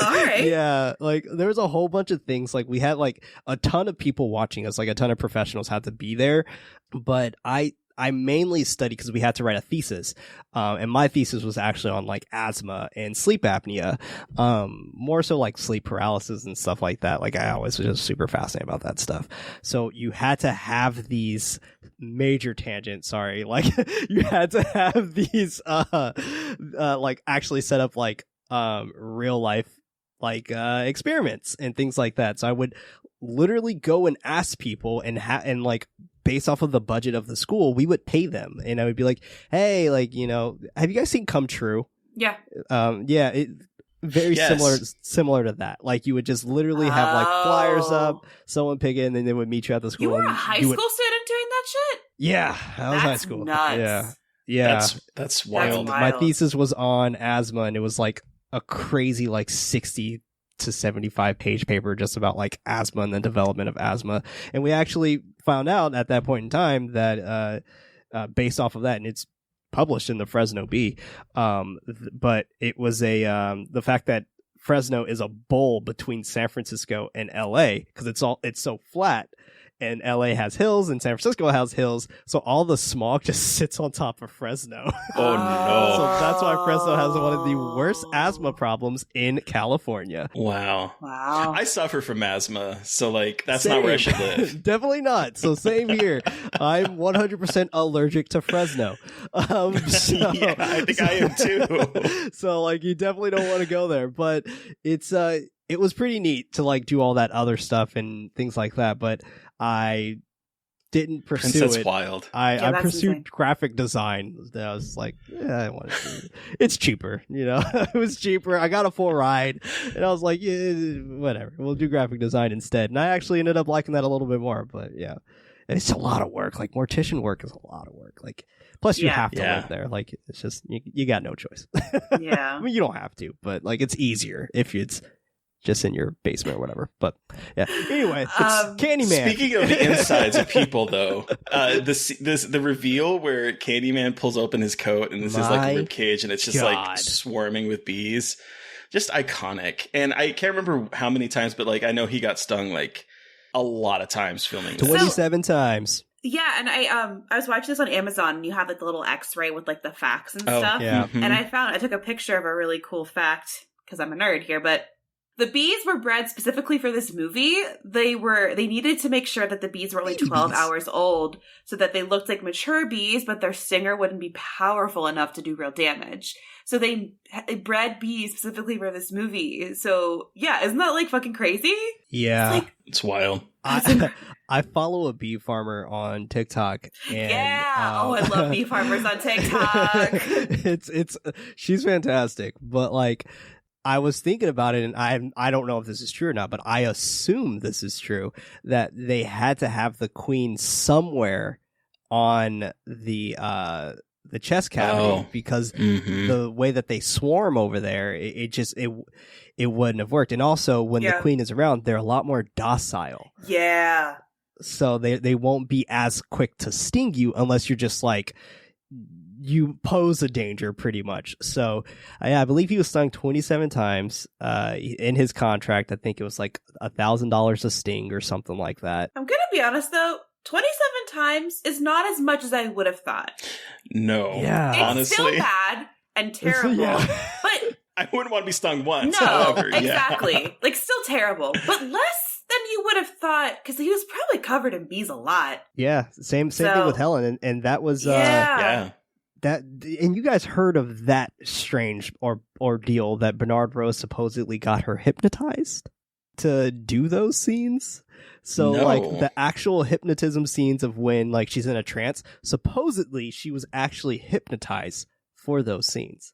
All right. Yeah, like there was a whole bunch of things. Like we had like a ton of people watching us, like a ton of professionals had to be there. But I mainly studied because we had to write a thesis, and my thesis was actually on like asthma and sleep apnea, more so like sleep paralysis and stuff like that. Like I always was just super fascinated about that stuff. So you had to have these major tangents. Sorry, like you had to have these like actually set up like real life like experiments and things like that. So I would literally go and ask people and like based off of the budget of the school, we would pay them, and I would be like, hey, like, you know, have you guys seen Come True? Yeah. Yeah, it very similar to that. Like you would just literally have like flyers up, someone pick it, and then they would meet you at the school. You were a high school student doing that shit? Yeah, I was high school. Nuts. Yeah. That's wild. My thesis was on asthma, and it was like a crazy like 60 to 75 page paper just about like asthma and the development of asthma. And we actually found out at that point in time that based off of that, and it's published in the Fresno Bee, but it was the fact that Fresno is a bowl between San Francisco and LA because it's so flat. And LA has hills and San Francisco has hills, so all the smog just sits on top of Fresno. Oh no. So that's why Fresno has one of the worst asthma problems in California. Wow. I suffer from asthma, so like that's same. Not where I should live. Definitely not. So same here. I'm 100% allergic to Fresno. Yeah, I think I am too. So like you definitely don't want to go there, but it was pretty neat to like do all that other stuff and things like that, but I didn't pursue Princess it. Wild. I pursued insane. graphic design. I was like, I want to do it. It's cheaper, it was cheaper. I got a full ride, and I was like, yeah, whatever. We'll do graphic design instead. And I actually ended up liking that a little bit more. But yeah, and it's a lot of work. Like mortician work is a lot of work. Like plus you have to live there. Like it's just you got no choice. Yeah, I mean you don't have to, but like it's easier if it's just in your basement or whatever. But yeah. Anyway, it's Candyman. Speaking of the insides of people, though, the reveal where Candyman pulls open his coat and this is like a rib cage and it's just like swarming with bees, just iconic. And I can't remember how many times, but like I know he got stung like a lot of times filming this. 27 times. Yeah, and I was watching this on Amazon, and you have like the little X-ray with like the facts and stuff. Yeah. And I took a picture of a really cool fact because I'm a nerd here, but the bees were bred specifically for this movie. They needed to make sure that the bees were only 12 hours old so that they looked like mature bees, but their stinger wouldn't be powerful enough to do real damage. So they bred bees specifically for this movie. So yeah, isn't that like fucking crazy? Yeah. It's wild. I follow a bee farmer on TikTok. And, I love bee farmers on TikTok. She's fantastic. But like, I was thinking about it, and I don't know if this is true or not, but I assume this is true, that they had to have the queen somewhere on the chest cavity because the way that they swarm over there, it wouldn't have worked. And also, when the queen is around, they're a lot more docile. Yeah. So they won't be as quick to sting you unless you're just like, you pose a danger pretty much. So I believe he was stung 27 times in his contract. I think it was like $1,000 a sting or something like that. I'm gonna be honest though, 27 times is not as much as I would have thought. No. Yeah. It's honestly still bad and terrible. But I wouldn't want to be stung once. No, however, exactly. Like still terrible, but less than you would have thought because he was probably covered in bees a lot. Yeah, same thing with Helen, and that was that, and you guys heard of that strange ordeal that Bernard Rose supposedly got her hypnotized to do those scenes. So like the actual hypnotism scenes of when like she's in a trance, supposedly she was actually hypnotized for those scenes.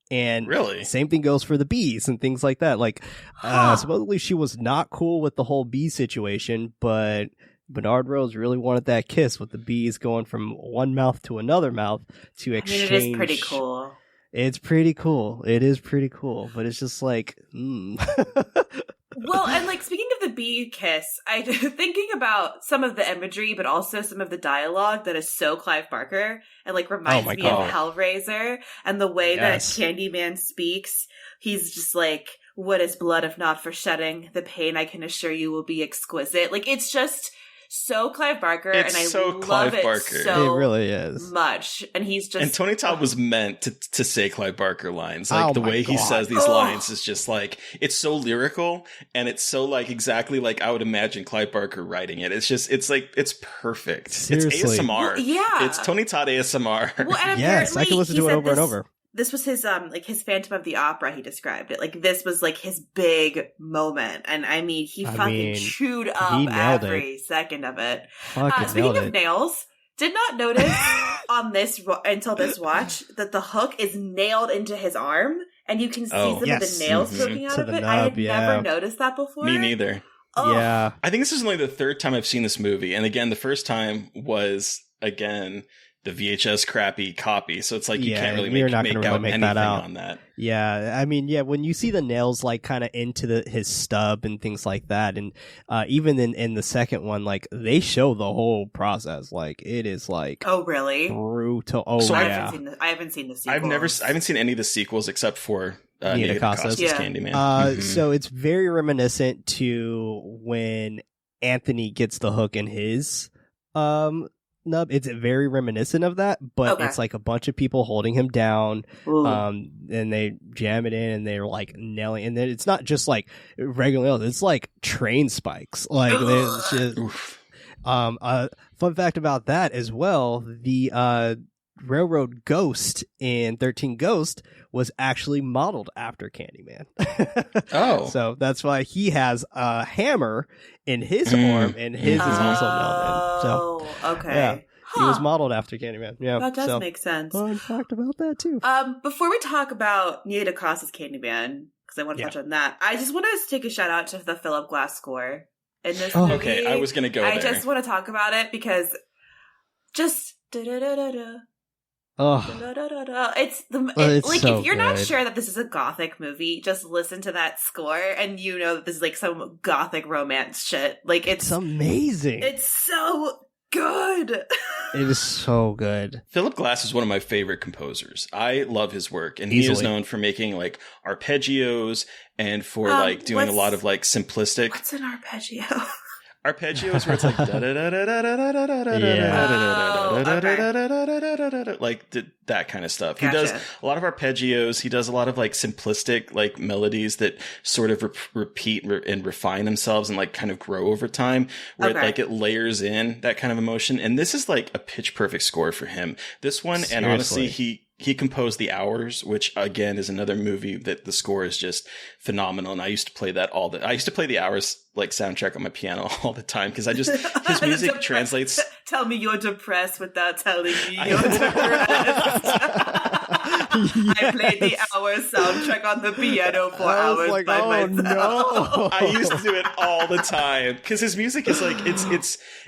And really, same thing goes for the bees and things like that. Like supposedly she was not cool with the whole bee situation, but Bernard Rose really wanted that kiss with the bees going from one mouth to another mouth to exchange. I mean, it is pretty cool. It's pretty cool. It is pretty cool, but it's just like, Well, and like speaking of the bee kiss, I thinking about some of the imagery, but also some of the dialogue that is so Clive Barker and like reminds me of Hellraiser and the way that Candyman speaks. He's just like, "What is blood if not for shedding? The pain I can assure you will be exquisite." Like it's just so Clive Barker, and I love it so it really is much. And he's just and Tony Todd was meant to say Clive Barker lines. Like the way he says these lines is just like it's so lyrical, and it's so like exactly like I would imagine Clive Barker writing it. It's just it's like it's perfect. Seriously. It's ASMR. Well, it's Tony Todd ASMR. Well, and yes, I can listen to it over and over. This was his like his Phantom of the Opera. He described it like this was like his big moment, and I mean he fucking chewed up every second of it. Speaking of nails, did not notice on this until this watch that the hook is nailed into his arm, and you can see some of the nails poking out of it. I had never noticed that before. Me neither. Yeah, I think this is only the third time I've seen this movie, and again, the first time was again the VHS crappy copy, so it's like you can't really make out anything on that. Yeah, I mean, when you see the nails like kind of into his stub and things like that, and even in the second one, like they show the whole process. Like it is like really brutal. I haven't seen the sequels. I haven't seen any of the sequels except for Nia DaCosta's Candyman. So it's very reminiscent to when Anthony gets the hook in his nub. It's very reminiscent of that, but it's like a bunch of people holding him down, and they jam it in, and they're like nailing. And then it's not just like regular nails; it's like train spikes. Like it's just. Fun fact about that as well: the Railroad Ghost in 13 Ghosts was actually modeled after Candyman. Oh. So that's why he has a hammer in his arm, and his is also melted. So, okay. Yeah. He was modeled after Candyman. Yeah, that does make sense. Fun fact about that too. Before we talk about Nia DaCosta's Candyman, because I want to touch on that, I just want to take a shout out to the Philip Glass score in this movie. Okay, I was going to go there. I just want to talk about it because just da-da-da-da-da. It's like so if you're not sure that this is a gothic movie, just listen to that score and you know that this is like some gothic romance shit. Like it's amazing. It's so good. It is so good. Philip Glass is one of my favorite composers. I love his work, and he is known for making like arpeggios and for like doing a lot of like simplistic. What's an arpeggio? Arpeggios where it's like like that kind of stuff. He does a lot of arpeggios. He does a lot of like simplistic like melodies that sort of repeat and refine themselves and like kind of grow over time, where it, like it layers in that kind of emotion. And this is like a pitch perfect score for him. This one, seriously. And honestly, he composed The Hours, which again is another movie that the score is just phenomenal. And I used to play that I used to play The Hours like soundtrack on my piano all the time because I just his music translates. Tell me you're depressed without telling me you're depressed. I played The Hours soundtrack on the piano for hours like, by myself. No. I used to do it all the time because his music is like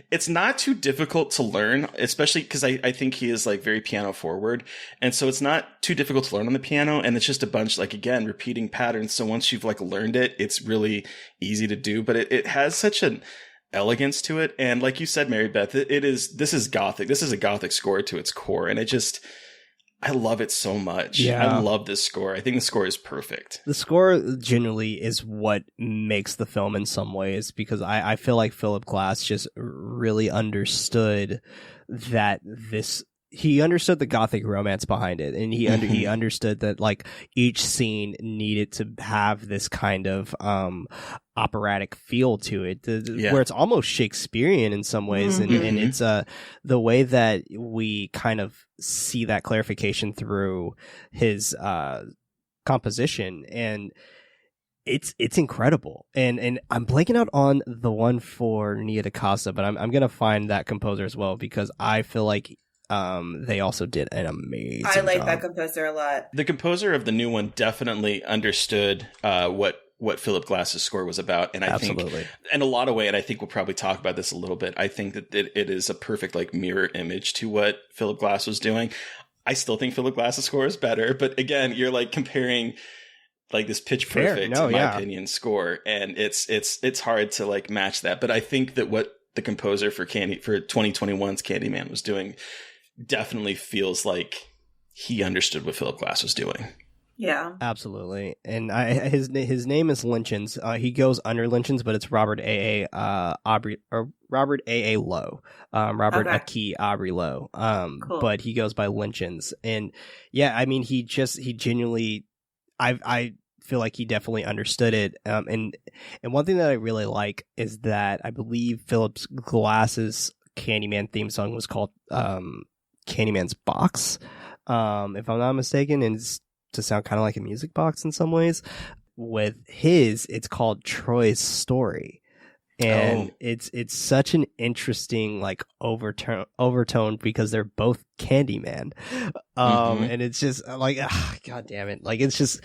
it's not too difficult to learn, especially because I think he is like very piano forward, and so it's not too difficult to learn on the piano, and it's just a bunch like again repeating patterns. So once you've like learned it, it's really easy to do. But it has such an elegance to it, and like you said, Mary Beth, this is gothic. This is a gothic score to its core, and I love it so much. Yeah. I love this score. I think the score is perfect. The score generally is what makes the film in some ways, because I feel like Philip Glass just really understood that he understood the gothic romance behind it, and he understood that like each scene needed to have this kind of operatic feel to it, where it's almost Shakespearean in some ways, and it's the way that we kind of see that clarification through his composition, and it's incredible. And I'm blanking out on the one for Nia DaCosta, but I'm gonna find that composer as well, because I feel like they also did an amazing I like job. that composer a lot. The composer of the new one definitely understood what Philip Glass's score was about, and I think in a lot of way, and I think we'll probably talk about this a little bit, I think that it is a perfect like mirror image to what Philip Glass was doing. I still think Philip Glass's score is better, but again, you're like comparing like this pitch perfect, in my opinion, score, and it's hard to like match that. But I think that what the composer for 2021's Candyman was doing definitely feels like he understood what Philip Glass was doing. Yeah, absolutely. And his name is Lynchins. He goes under Lynchins, but it's Robert A. Lowe, Robert Aki Aubrey Lowe. Cool. But he goes by Lynchins, and yeah, I mean, he genuinely, I feel like he definitely understood it. And one thing that I really like is that I believe Philip Glass's Candyman theme song was called Candyman's Box, if I'm not mistaken, and it's to sound kind of like a music box in some ways. With his, it's called Troy's Story, and it's such an interesting like overtone because they're both Candyman, and it's just like god damn it, like it's just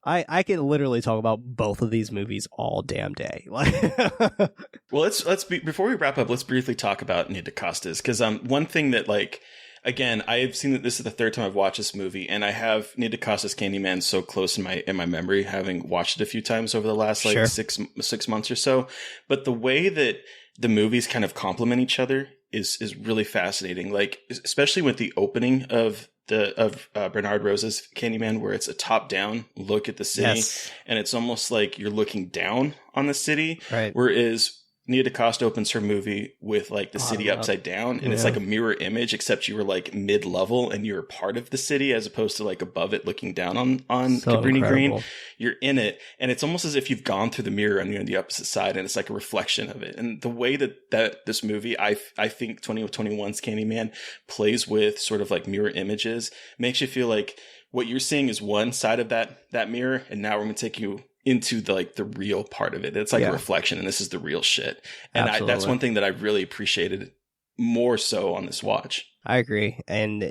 I can literally talk about both of these movies all damn day. Well, let's before we wrap up, let's briefly talk about Nia DaCosta's, because one thing that like. Again, I've seen that this is the third time I've watched this movie, and I have Nia DaCosta's Candyman so close in my memory, having watched it a few times over the last like 6 months or so. But the way that the movies kind of complement each other is really fascinating. Like especially with the opening of Bernard Rose's Candyman, where it's a top down look at the city, and it's almost like you're looking down on the city. Right. Whereas Nia DaCosta opens her movie with like the city upside down, and it's like a mirror image, except you were like mid-level and you're part of the city as opposed to like above it looking down on Cabrini Green. You're in it, and it's almost as if you've gone through the mirror and you're on the opposite side, and it's like a reflection of it. And the way that this movie, I think 2021's Candyman plays with sort of like mirror images makes you feel like what you're seeing is one side of that mirror, and now we're going to take you into the real part of it. It's like a reflection, and this is the real shit. And that's one thing that I really appreciated more so on this watch. I agree. And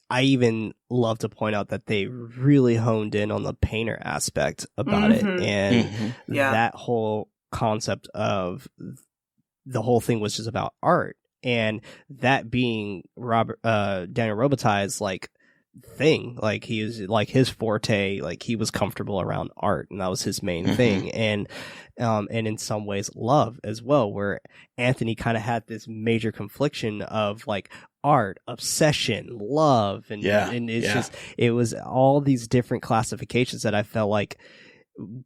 I even love to point out that they really honed in on the painter aspect about it. And that whole concept of the whole thing was just about art. And that being Daniel Robitaille's like thing, like he was like his forte, like he was comfortable around art, and that was his main thing. And in some ways love as well, where Anthony kind of had this major confliction of like art, obsession, love, and it's just, it was all these different classifications that I felt like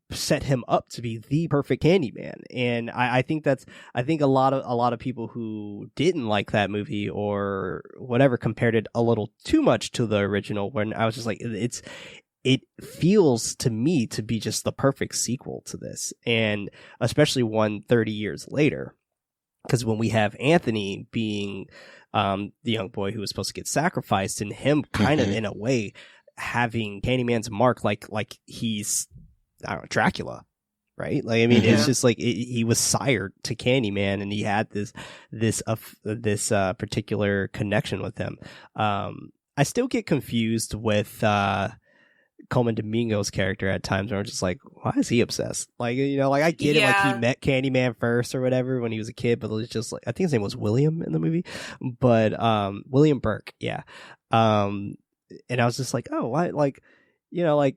set him up to be the perfect Candyman. And I think a lot of people who didn't like that movie or whatever compared it a little too much to the original, when I was just like, it feels to me to be just the perfect sequel to this, and especially one 30 years later, because when we have Anthony being the young boy who was supposed to get sacrificed, and him kind of in a way having Candyman's mark, like he's, I don't know, Dracula, right? Like, I mean, it's just like he was sired to Candyman, and he had this particular connection with him. I still get confused with Coleman Domingo's character at times, where I'm just like, why is he obsessed? Like, you know, like I get it, like he met Candyman first or whatever when he was a kid, but it was just like, I think his name was William in the movie, but William Burke, and I was just like, oh, why, like, you know, like,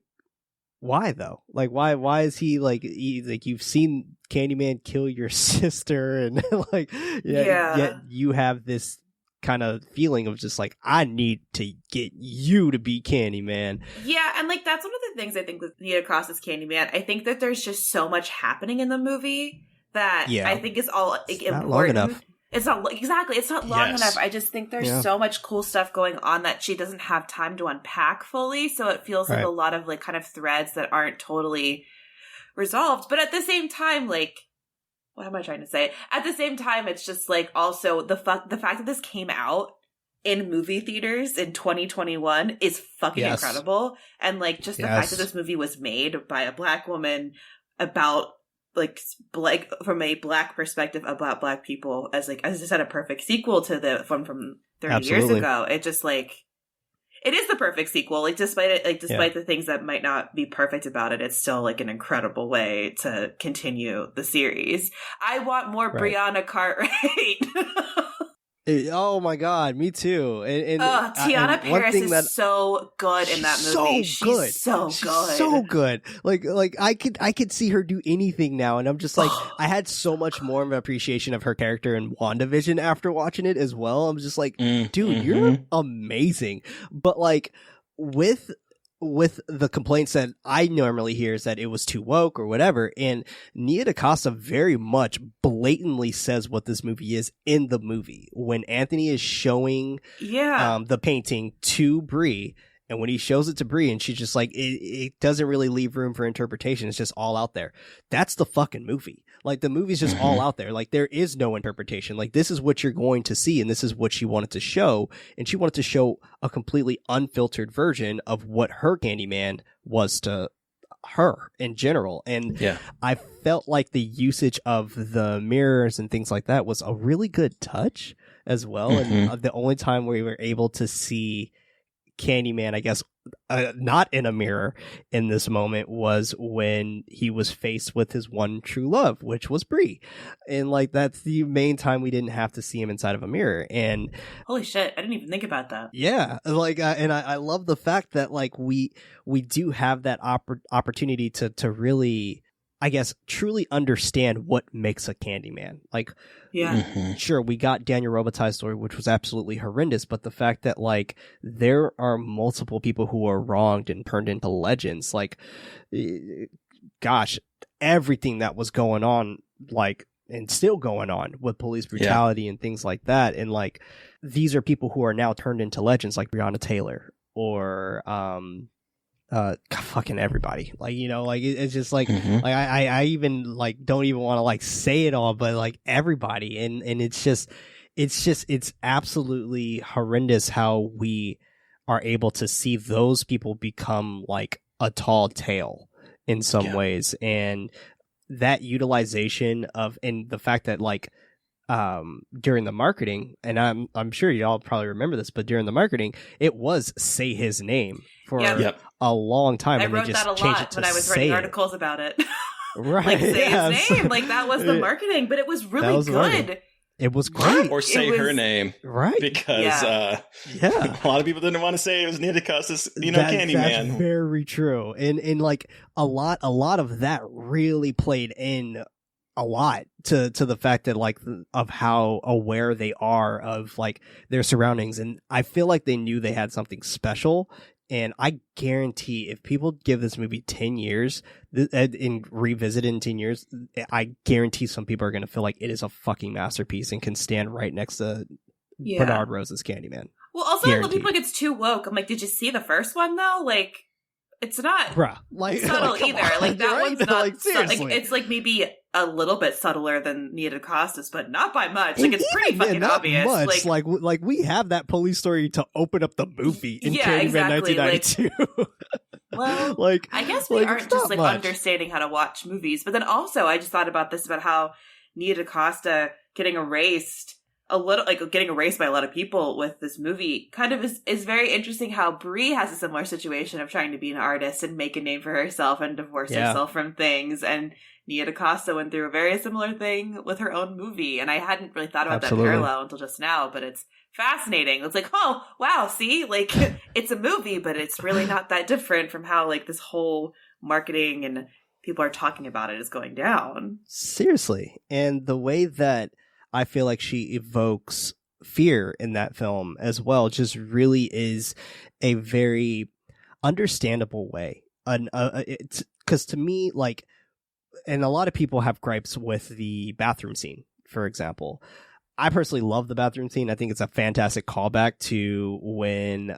why though? Like, why is he like, you've seen Candyman kill your sister, and like, yet you have this kind of feeling of just like, I need to get you to be Candyman. Yeah, and like that's one of the things I think with Nia DaCosta's Candyman. I think that there's just so much happening in the movie that I think is all like, it's important. not long enough. It's not exactly. It's not long enough. I just think there's so much cool stuff going on that she doesn't have time to unpack fully. So it feels like a lot of like kind of threads that aren't totally resolved. But at the same time, like, what am I trying to say? At the same time, it's just like also the fact that this came out in movie theaters in 2021 is fucking incredible. And like just the fact that this movie was made by a Black woman about like from a Black perspective about Black people, as like, as I said, a perfect sequel to the one from 30 years ago. It just like, it is the perfect sequel. Like despite the things that might not be perfect about it, it's still like an incredible way to continue the series. I want more Brianna Cartwright. Oh my god, me too. And Tiana Paris is so good in that movie. She's so good. So good. Like I could see her do anything now, and I'm just like, I had so much more of an appreciation of her character in WandaVision after watching it as well. I'm just like, dude, you're amazing. But like with the complaints that I normally hear is that it was too woke or whatever, and Nia DaCosta very much blatantly says what this movie is in the movie. When Anthony is showing the painting to Bree, and when he shows it to Bree, and she's just like, it doesn't really leave room for interpretation. It's just all out there. That's the fucking movie. Like, the movie's just all out there. Like, there is no interpretation. Like, this is what you're going to see, and this is what she wanted to show. And she wanted to show a completely unfiltered version of what her Candyman was to her in general. And I felt like the usage of the mirrors and things like that was a really good touch as well. And the only time we were able to see Candyman, I guess, not in a mirror in this moment, was when he was faced with his one true love, which was Bree. And like, that's the main time we didn't have to see him inside of a mirror. And holy shit, I didn't even think about that. Yeah, like, and I love the fact that like we do have that opportunity to really, I guess, truly understand what makes a Candyman. Like, sure, we got Daniel Robitaille's story, which was absolutely horrendous, but the fact that like there are multiple people who are wronged and turned into legends, like, gosh, everything that was going on, like and still going on with police brutality and things like that. And like, these are people who are now turned into legends, like Breonna Taylor or fucking everybody. Like, you know, like it's just like like I even like don't even want to like say it all, but like everybody, and it's absolutely horrendous how we are able to see those people become like a tall tale in some ways. And that utilization of, and the fact that like during the marketing, and I'm sure y'all probably remember this, but during the marketing it was say his name for a long time. I wrote that a lot when I was writing articles about it. Right. Like say his name. Like that was the marketing, but it was really good. It was great. Or say her name. Right. Because a lot of people didn't want to say it was Nia DaCosta's, Candyman. That's very true. And like a lot of that really played in a lot to the fact that like of how aware they are of like their surroundings. And I feel like they knew they had something special. And I guarantee if people give this movie 10 years and revisit it in 10 years, I guarantee some people are going to feel like it is a fucking masterpiece and can stand right next to Bernard Rose's Candyman. Well, also, a lot of people think it's too woke. I'm like, did you see the first one, though? Like, it's not subtle either. Like, that one's not like, seriously. It's like maybe a little bit subtler than Nia DaCosta's, but not by much. Like, it's pretty fucking obvious. Much. Like we have that police story to open up the movie in Candyman 1992. Well, like, I guess we aren't just like understanding how to watch movies. But then also, I just thought about this, about how Nia DaCosta getting erased by a lot of people with this movie kind of is very interesting. How Brie has a similar situation of trying to be an artist and make a name for herself and divorce herself from things, and Nia DaCosta went through a very similar thing with her own movie, and I hadn't really thought about that parallel until just now, but it's fascinating. It's like, oh wow, see, like it's a movie, but it's really not that different from how like this whole marketing and people are talking about it is going down. Seriously. And the way that I feel like she evokes fear in that film as well just really is a very understandable way. It's because to me, like, and a lot of people have gripes with the bathroom scene, for example. I personally love the bathroom scene. I think it's a fantastic callback to when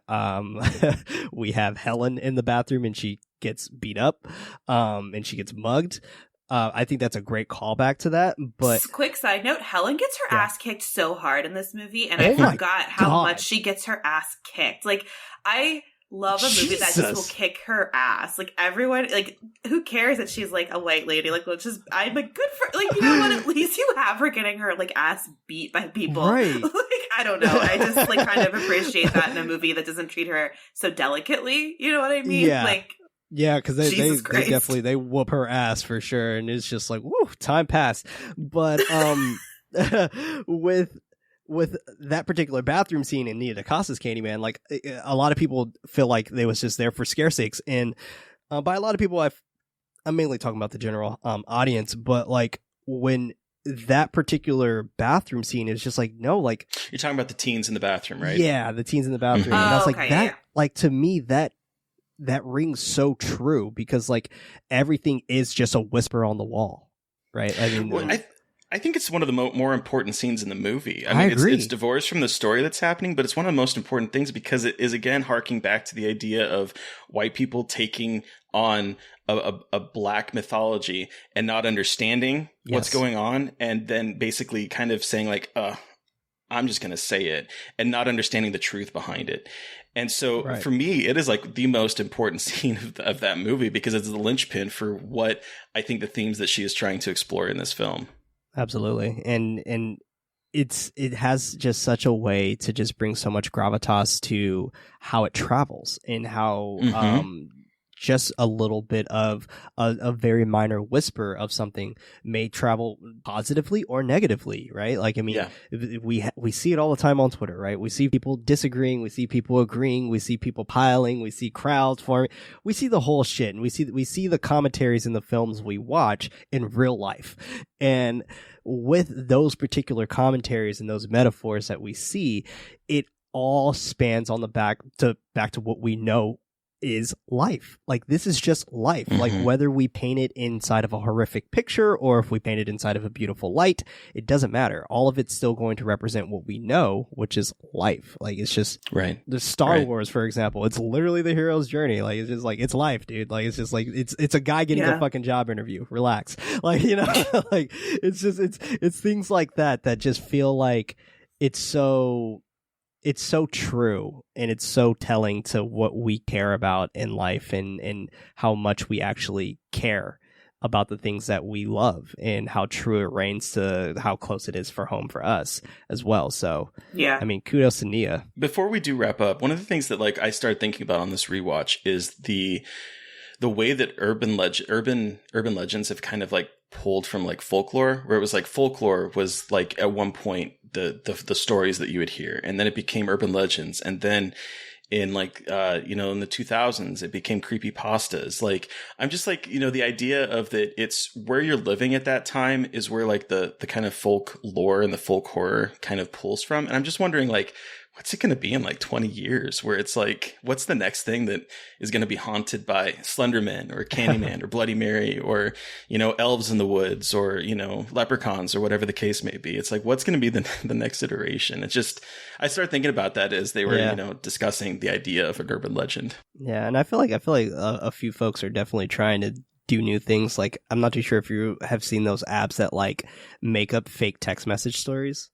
we have Helen in the bathroom and she gets beat up and she gets mugged. I think that's a great callback to that. But quick side note, Helen gets her ass kicked so hard in this movie, and I forgot how much she gets her ass kicked. Like, I love a movie that just will kick her ass. Like, everyone, like, who cares that she's like a white lady? Like, let's just, I'm like, good for, like, you know what? At least you have her getting her like ass beat by people. Right. Like, I don't know. I just like kind of appreciate that in a movie that doesn't treat her so delicately. You know what I mean? Yeah. Like, yeah, because they definitely they whoop her ass for sure, and it's just like, woo, time passed. But with that particular bathroom scene in Nia DaCosta's Candyman, like a lot of people feel like they was just there for scare sakes, and by a lot of people, I'm mainly talking about the general audience, but like when that particular bathroom scene is just like, no, like you're talking about the teens in the bathroom, right? Yeah, the teens in the bathroom. And I was like, that, like to me, that rings so true, because like everything is just a whisper on the wall, right? I mean, well, I think it's one of the more important scenes in the movie. I mean, it's divorced from the story that's happening, but it's one of the most important things because it is, again, harking back to the idea of white people taking on a black mythology and not understanding what's going on, and then basically kind of saying like, I'm just going to say it, and not understanding the truth behind it. And so for me, it is like the most important scene of that movie, because it's the linchpin for what I think the themes that she is trying to explore in this film. Absolutely. And it has just such a way to just bring so much gravitas to how it travels, and how just a little bit of a very minor whisper of something may travel positively or negatively, right? Like, I mean, we see it all the time on Twitter, right? We see people disagreeing, we see people agreeing, we see people piling, we see crowds forming, we see the whole shit, and we see the commentaries in the films we watch in real life. And with those particular commentaries and those metaphors that we see, it all spans on the back to what we know is life. Like, this is just life. Like, whether we paint it inside of a horrific picture or if we paint it inside of a beautiful light, it doesn't matter. All of it's still going to represent what we know, which is life. Like, it's just the Star Wars, for example. It's literally the hero's journey. Like, it's just like, it's life, dude. Like, it's just like, it's a guy getting a fucking job interview. Relax. Like, you know, like, it's just, it's things like that just feel like it's so true, and it's so telling to what we care about in life, and how much we actually care about the things that we love, and how true it reigns to how close it is for home for us as well. So yeah, I mean, kudos to Nia. Before we do wrap up, one of the things that like I started thinking about on this rewatch is the way that urban legends have kind of like pulled from like folklore, where it was like folklore was like at one point the stories that you would hear, and then it became urban legends, and then in like in the 2000s it became creepypastas. Like, I'm just like, the idea of that it's where you're living at that time is where like the kind of folk lore and the folk horror kind of pulls from. And I'm just wondering, like, what's it going to be in like 20 years where it's like, what's the next thing that is going to be haunted by Slenderman or Candyman or Bloody Mary or, elves in the woods or, leprechauns or whatever the case may be. It's like, what's going to be the next iteration? It's just, I started thinking about that as they were, discussing the idea of an urban legend. Yeah. And I feel like a few folks are definitely trying to do new things. Like, I'm not too sure if you have seen those apps that like make up fake text message stories.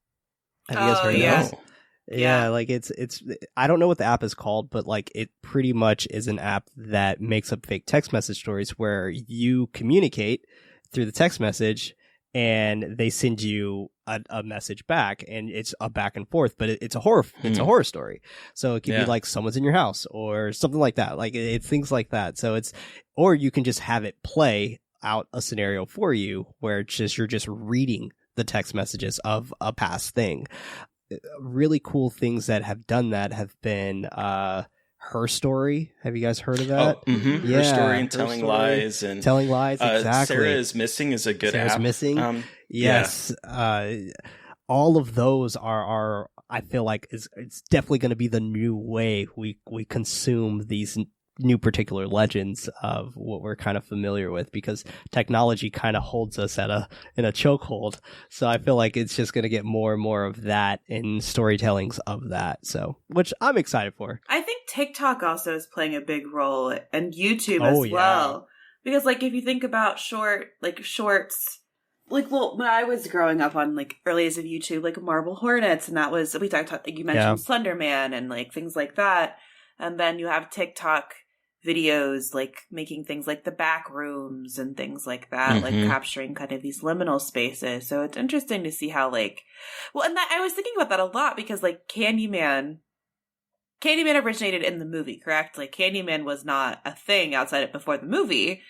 Have you guys heard of those? Yeah, like it's I don't know what the app is called, but like it pretty much is an app that makes up fake text message stories where you communicate through the text message and they send you a message back, and it's a back and forth, but it's a horror story. So it could be like someone's in your house or something like that. Like it's things like that. So or you can just have it play out a scenario for you where you're just reading the text messages of a past thing. Really cool things that have done that have been Her Story. Have you guys heard of that? Oh, yeah, Her Story and Telling Lies. Exactly. Sarah is Missing is a good Sarah's app. Missing. Yes. All of those are I feel like it's definitely going to be the new way we consume these new particular legends of what we're kind of familiar with, because technology kind of holds us in a chokehold. So I feel like it's just going to get more and more of that in storytellings of that. So, which I'm excited for. I think TikTok also is playing a big role, and YouTube as well. Because like if you think about shorts, like, well, when I was growing up on like early days of YouTube, like Marble Hornets, and that was, we talked, like you mentioned Slenderman and like things like that. And then you have TikTok videos like making things like the back rooms and things like that, like capturing kind of these liminal spaces. So it's interesting to see how like, well, and that I was thinking about that a lot because like Candyman originated in the movie, correct? Like Candyman was not a thing outside it before the movie.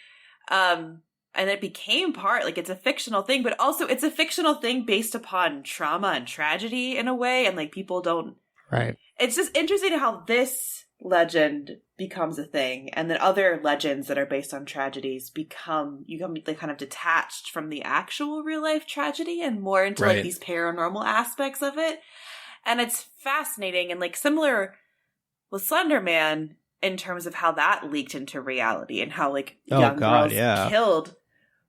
And it became part, like it's a fictional thing, but also it's a fictional thing based upon trauma and tragedy in a way. And like people don't, right. It's just interesting how this legend becomes a thing, and then other legends that are based on tragedies become like kind of detached from the actual real life tragedy and more into like these paranormal aspects of it. And it's fascinating, and like similar with Slenderman in terms of how that leaked into reality and how like young girls killed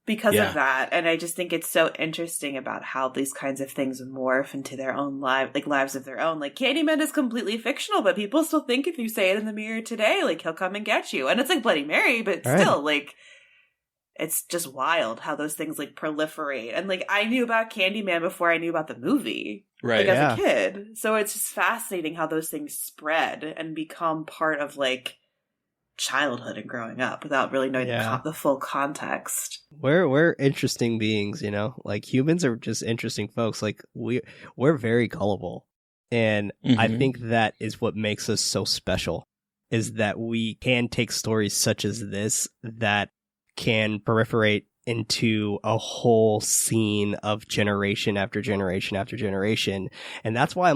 because of that. And I just think it's so interesting about how these kinds of things morph into their own lives of their own. Like Candyman is completely fictional, but people still think if you say it in the mirror today, like he'll come and get you. And it's like Bloody Mary, but still like it's just wild how those things like proliferate. And like I knew about Candyman before I knew about the movie, like as a kid. So it's just fascinating how those things spread and become part of like childhood and growing up without really knowing the full context. We're interesting beings, like humans are just interesting folks. Like we're very gullible, and I think that is what makes us so special, is that we can take stories such as this that can proliferate into a whole scene of generation after generation after generation. And that's why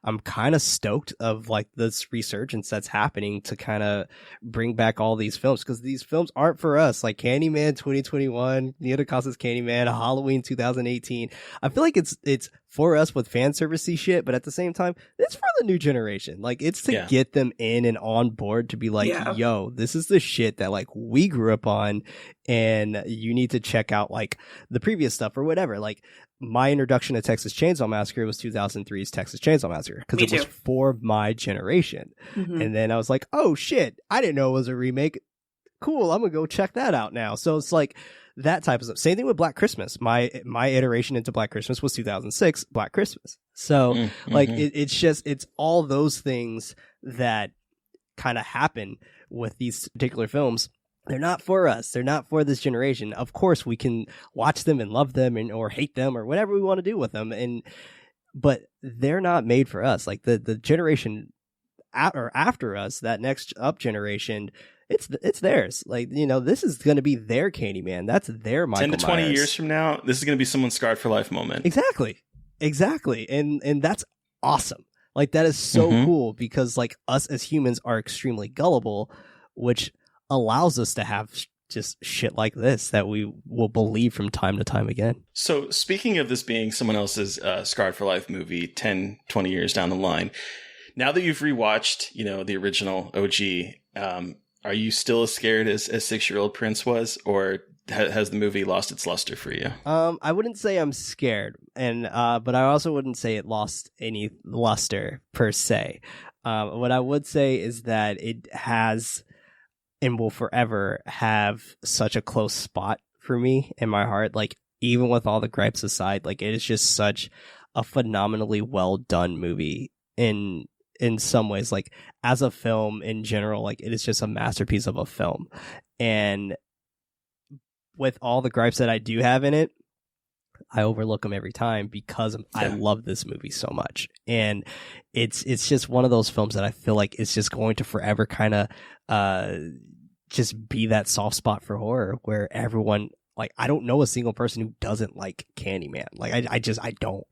I'm kind of stoked of like this resurgence that's happening to kind of bring back all these films, because these films aren't for us. Like Candyman 2021, Nia DaCosta's Candyman, Halloween 2018. I feel like it's for us with fan servicey shit, but at the same time, it's for the new generation. Like, it's to get them in and on board to be like, yo, this is the shit that like we grew up on, and you need to check out like the previous stuff or whatever. Like, my introduction to Texas Chainsaw Massacre was 2003's Texas Chainsaw Massacre, because it was for my generation. And then I was like, oh shit, I didn't know it was a remake. Cool, I'm gonna go check that out now. So it's like that type of stuff. Same thing with Black Christmas. My iteration into Black Christmas was 2006 Black Christmas. So like it's all those things that kind of happen with these particular films. They're not for us. They're not for this generation. Of course, we can watch them and love them or hate them or whatever we want to do with them. But they're not made for us. Like the generation after us, that next up generation, it's theirs. Like, you know, this is going to be their Candyman. That's their Michael 10 to 20 Myers. years from now, this is going to be someone's scarred for life moment. Exactly. And that's awesome. Like, that is so cool, because like us as humans are extremely gullible, which allows us to have just shit like this that we will believe from time to time again. So speaking of this being someone else's scarred for life movie 10, 20 years down the line, now that you've rewatched, you know, the original OG, are you still as scared as 6-year-old Prince was, or has the movie lost its luster for you? I wouldn't say I'm scared, and but I also wouldn't say it lost any luster per se. What I would say is that it has and will forever have such a close spot for me in my heart. Like, even with all the gripes aside, like, it is just such a phenomenally well done movie in some ways. Like, as a film in general, like, it is just a masterpiece of a film. And with all the gripes that I do have in it, I overlook them every time because I love this movie so much. And it's just one of those films that I feel like it's just going to forever kind of just be that soft spot for horror, where everyone, like, I don't know a single person who doesn't like Candyman. Like, I don't.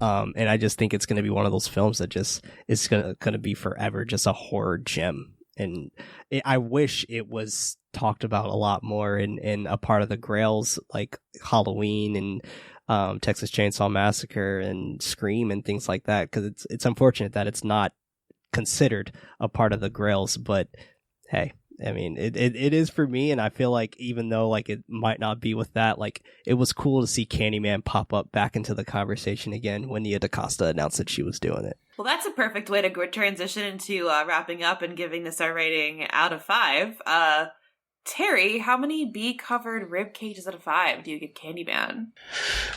And I just think it's going to be one of those films that just is going to be forever just a horror gem. And I wish it was talked about a lot more in a part of the Grails, like Halloween and Texas Chainsaw Massacre and Scream and things like that, because it's unfortunate that it's not considered a part of the Grails. But hey, I mean, it is for me, and I feel like even though like it might not be with that, like, it was cool to see Candyman pop up back into the conversation again when Nia DaCosta announced that she was doing it. Well, that's a perfect way to transition into wrapping up and giving this our rating out of 5. Terry, how many bee-covered rib cages out of 5 do you give Candyman?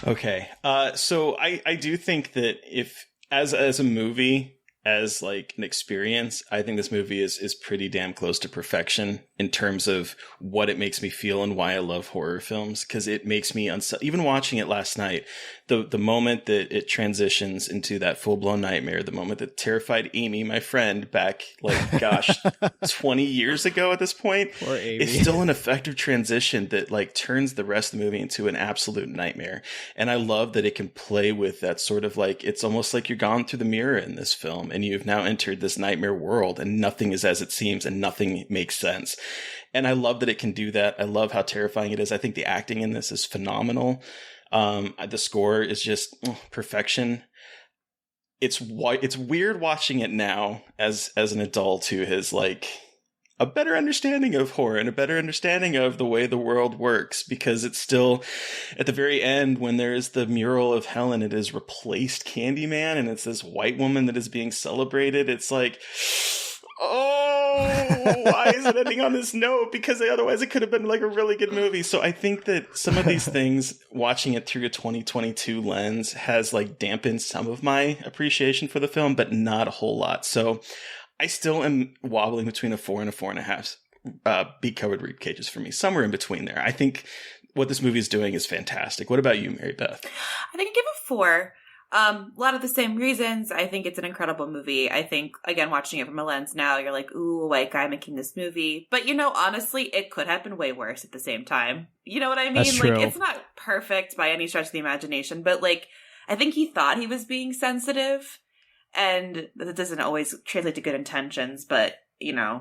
Okay, so I do think that if as a movie, as like an experience, I think this movie is pretty damn close to perfection in terms of what it makes me feel and why I love horror films, because it makes me even watching it last night, the moment that it transitions into that full-blown nightmare, the moment that terrified Amy, my friend, back like 20 years ago at this point, poor Amy, is still an effective transition that like turns the rest of the movie into an absolute nightmare. And I love that it can play with that sort of like, it's almost like you're gone through the mirror in this film and you've now entered this nightmare world and nothing is as it seems and nothing makes sense. And I love that it can do that. I love how terrifying it is. I think the acting in this is phenomenal. The score is just perfection. It's weird watching it now as an adult who has like a better understanding of horror and a better understanding of the way the world works, because it's still at the very end when there is the mural of Helen, it has replaced Candyman and it's this white woman that is being celebrated. It's like, oh, why is it ending on this note? Because otherwise it could have been like a really good movie. So I think that some of these things, watching it through a 2022 lens, has like dampened some of my appreciation for the film, but not a whole lot. So I still am wobbling between a 4 and a 4.5 beak-covered rib cages for me, somewhere in between there. I think what this movie is doing is fantastic. What about you, Mary Beth? I think I give it 4. A lot of the same reasons. I think it's an incredible movie. I think, again, watching it from a lens now, you're like, ooh, a white guy making this movie. But, honestly, it could have been way worse at the same time. You know what I mean? That's true. Like, it's not perfect by any stretch of the imagination, but, like, I think he thought he was being sensitive, and that doesn't always translate to good intentions, but, Yeah.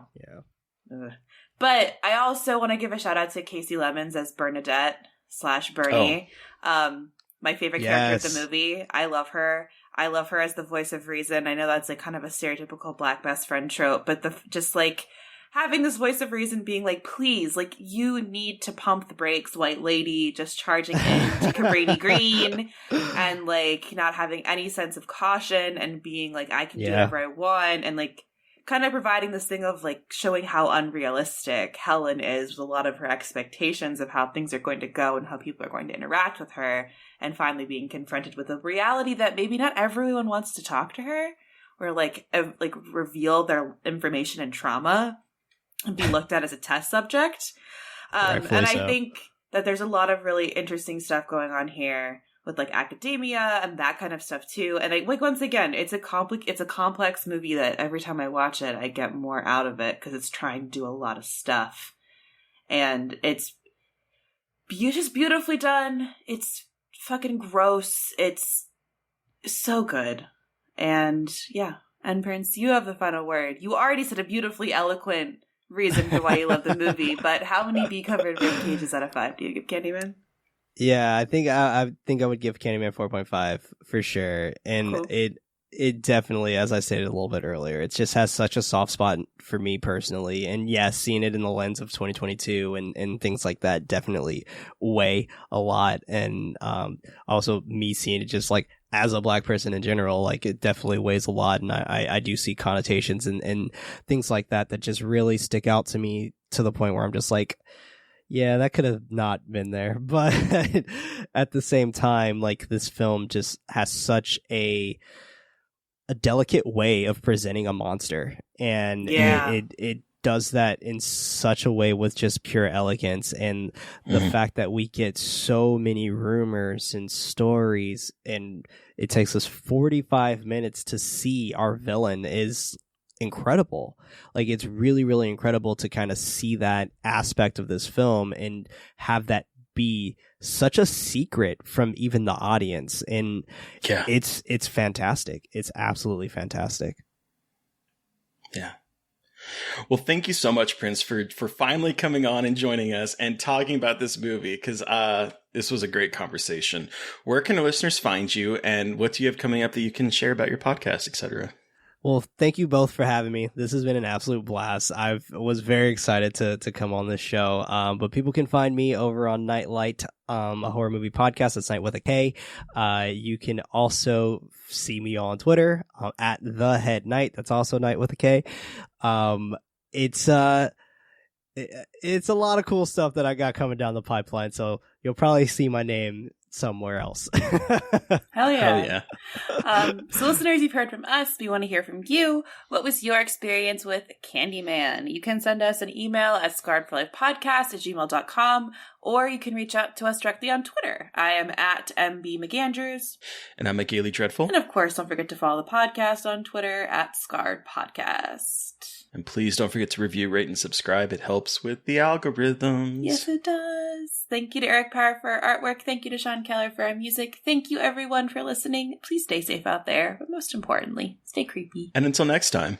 But I also want to give a shout out to Casey Lemons as Bernadette/Bernie. My favorite character of the movie. I love her. I love her as the voice of reason. I know that's like kind of a stereotypical black best friend trope, but just like having this voice of reason being like, please, like, you need to pump the brakes, white lady, just charging into Cabrini Green and like not having any sense of caution and being like, I can do whatever I want, and like kind of providing this thing of like showing how unrealistic Helen is with a lot of her expectations of how things are going to go and how people are going to interact with her, and finally being confronted with a reality that maybe not everyone wants to talk to her or like reveal their information and trauma and be looked at as a test subject. And I think that there's a lot of really interesting stuff going on here with like academia and that kind of stuff too. And once again, it's a complex movie that every time I watch it, I get more out of it because it's trying to do a lot of stuff. And it's just beautifully done. It's fucking gross. It's so good. And yeah. And Prince, you have the final word. You already said a beautifully eloquent reason for why you love the movie, but how many bee-covered rib cages out of 5 do you give Candyman? Yeah, I think I would give Candyman 4.5 for sure. And cool. It definitely, as I stated a little bit earlier, it just has such a soft spot for me personally. And yes, seeing it in the lens of 2022 and things like that definitely weigh a lot. And also me seeing it just like as a black person in general, like it definitely weighs a lot. And I do see connotations and things like that just really stick out to me to the point where I'm just like, yeah, that could have not been there. But at the same time, like this film just has such a delicate way of presenting a monster. And it does that in such a way with just pure elegance. And the fact that we get so many rumors and stories and it takes us 45 minutes to see our villain is incredible. Like it's really, really incredible to kind of see that aspect of this film and have that be such a secret from even the audience. And it's fantastic. It's absolutely fantastic. Yeah. Well, thank you so much, Prince, for finally coming on and joining us and talking about this movie, because this was a great conversation. Where can listeners find you, and what do you have coming up that you can share about your podcast, etc.? Well, thank you both for having me. This has been an absolute blast. I was very excited to come on this show. But people can find me over on Nightlight, a horror movie podcast. That's Night with a K. You can also see me on Twitter at The Head Night. That's also Night with a K. It's a lot of cool stuff that I got coming down the pipeline. So you'll probably see my name somewhere else. Hell yeah. So listeners, you've heard from us. We want to hear from you. What was your experience with Candyman? You can send us an email at scarredforlifepodcast@gmail.com, or you can reach out to us directly on Twitter. I am at MB McAndrews. And I'm at Gaily Dreadful. And of course, don't forget to follow the podcast on Twitter at Scarred Podcast. And please don't forget to review, rate, and subscribe. It helps with the algorithms. Yes, it does. Thank you to Eric Parr for our artwork. Thank you to Sean Keller for our music. Thank you, everyone, for listening. Please stay safe out there. But most importantly, stay creepy. And until next time.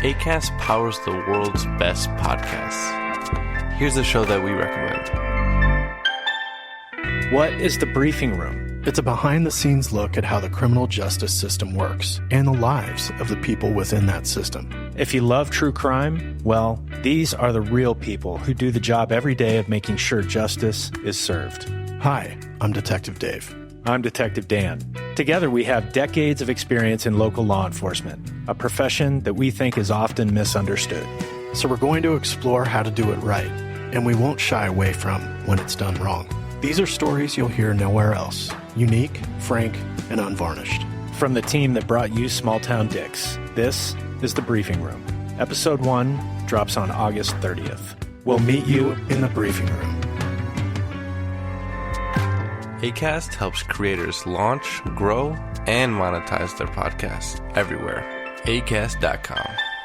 Acast powers the world's best podcasts. Here's a show that we recommend. What is The Briefing Room? It's a behind-the-scenes look at how the criminal justice system works and the lives of the people within that system. If you love true crime, well, these are the real people who do the job every day of making sure justice is served. Hi, I'm Detective Dave. I'm Detective Dan. Together, we have decades of experience in local law enforcement, a profession that we think is often misunderstood. So we're going to explore how to do it right, and we won't shy away from when it's done wrong. These are stories you'll hear nowhere else. Unique, frank, and unvarnished. From the team that brought you Small Town Dicks, this is The Briefing Room. Episode 1 drops on August 30th. We'll meet you in the briefing room. Acast helps creators launch, grow, and monetize their podcasts everywhere. Acast.com.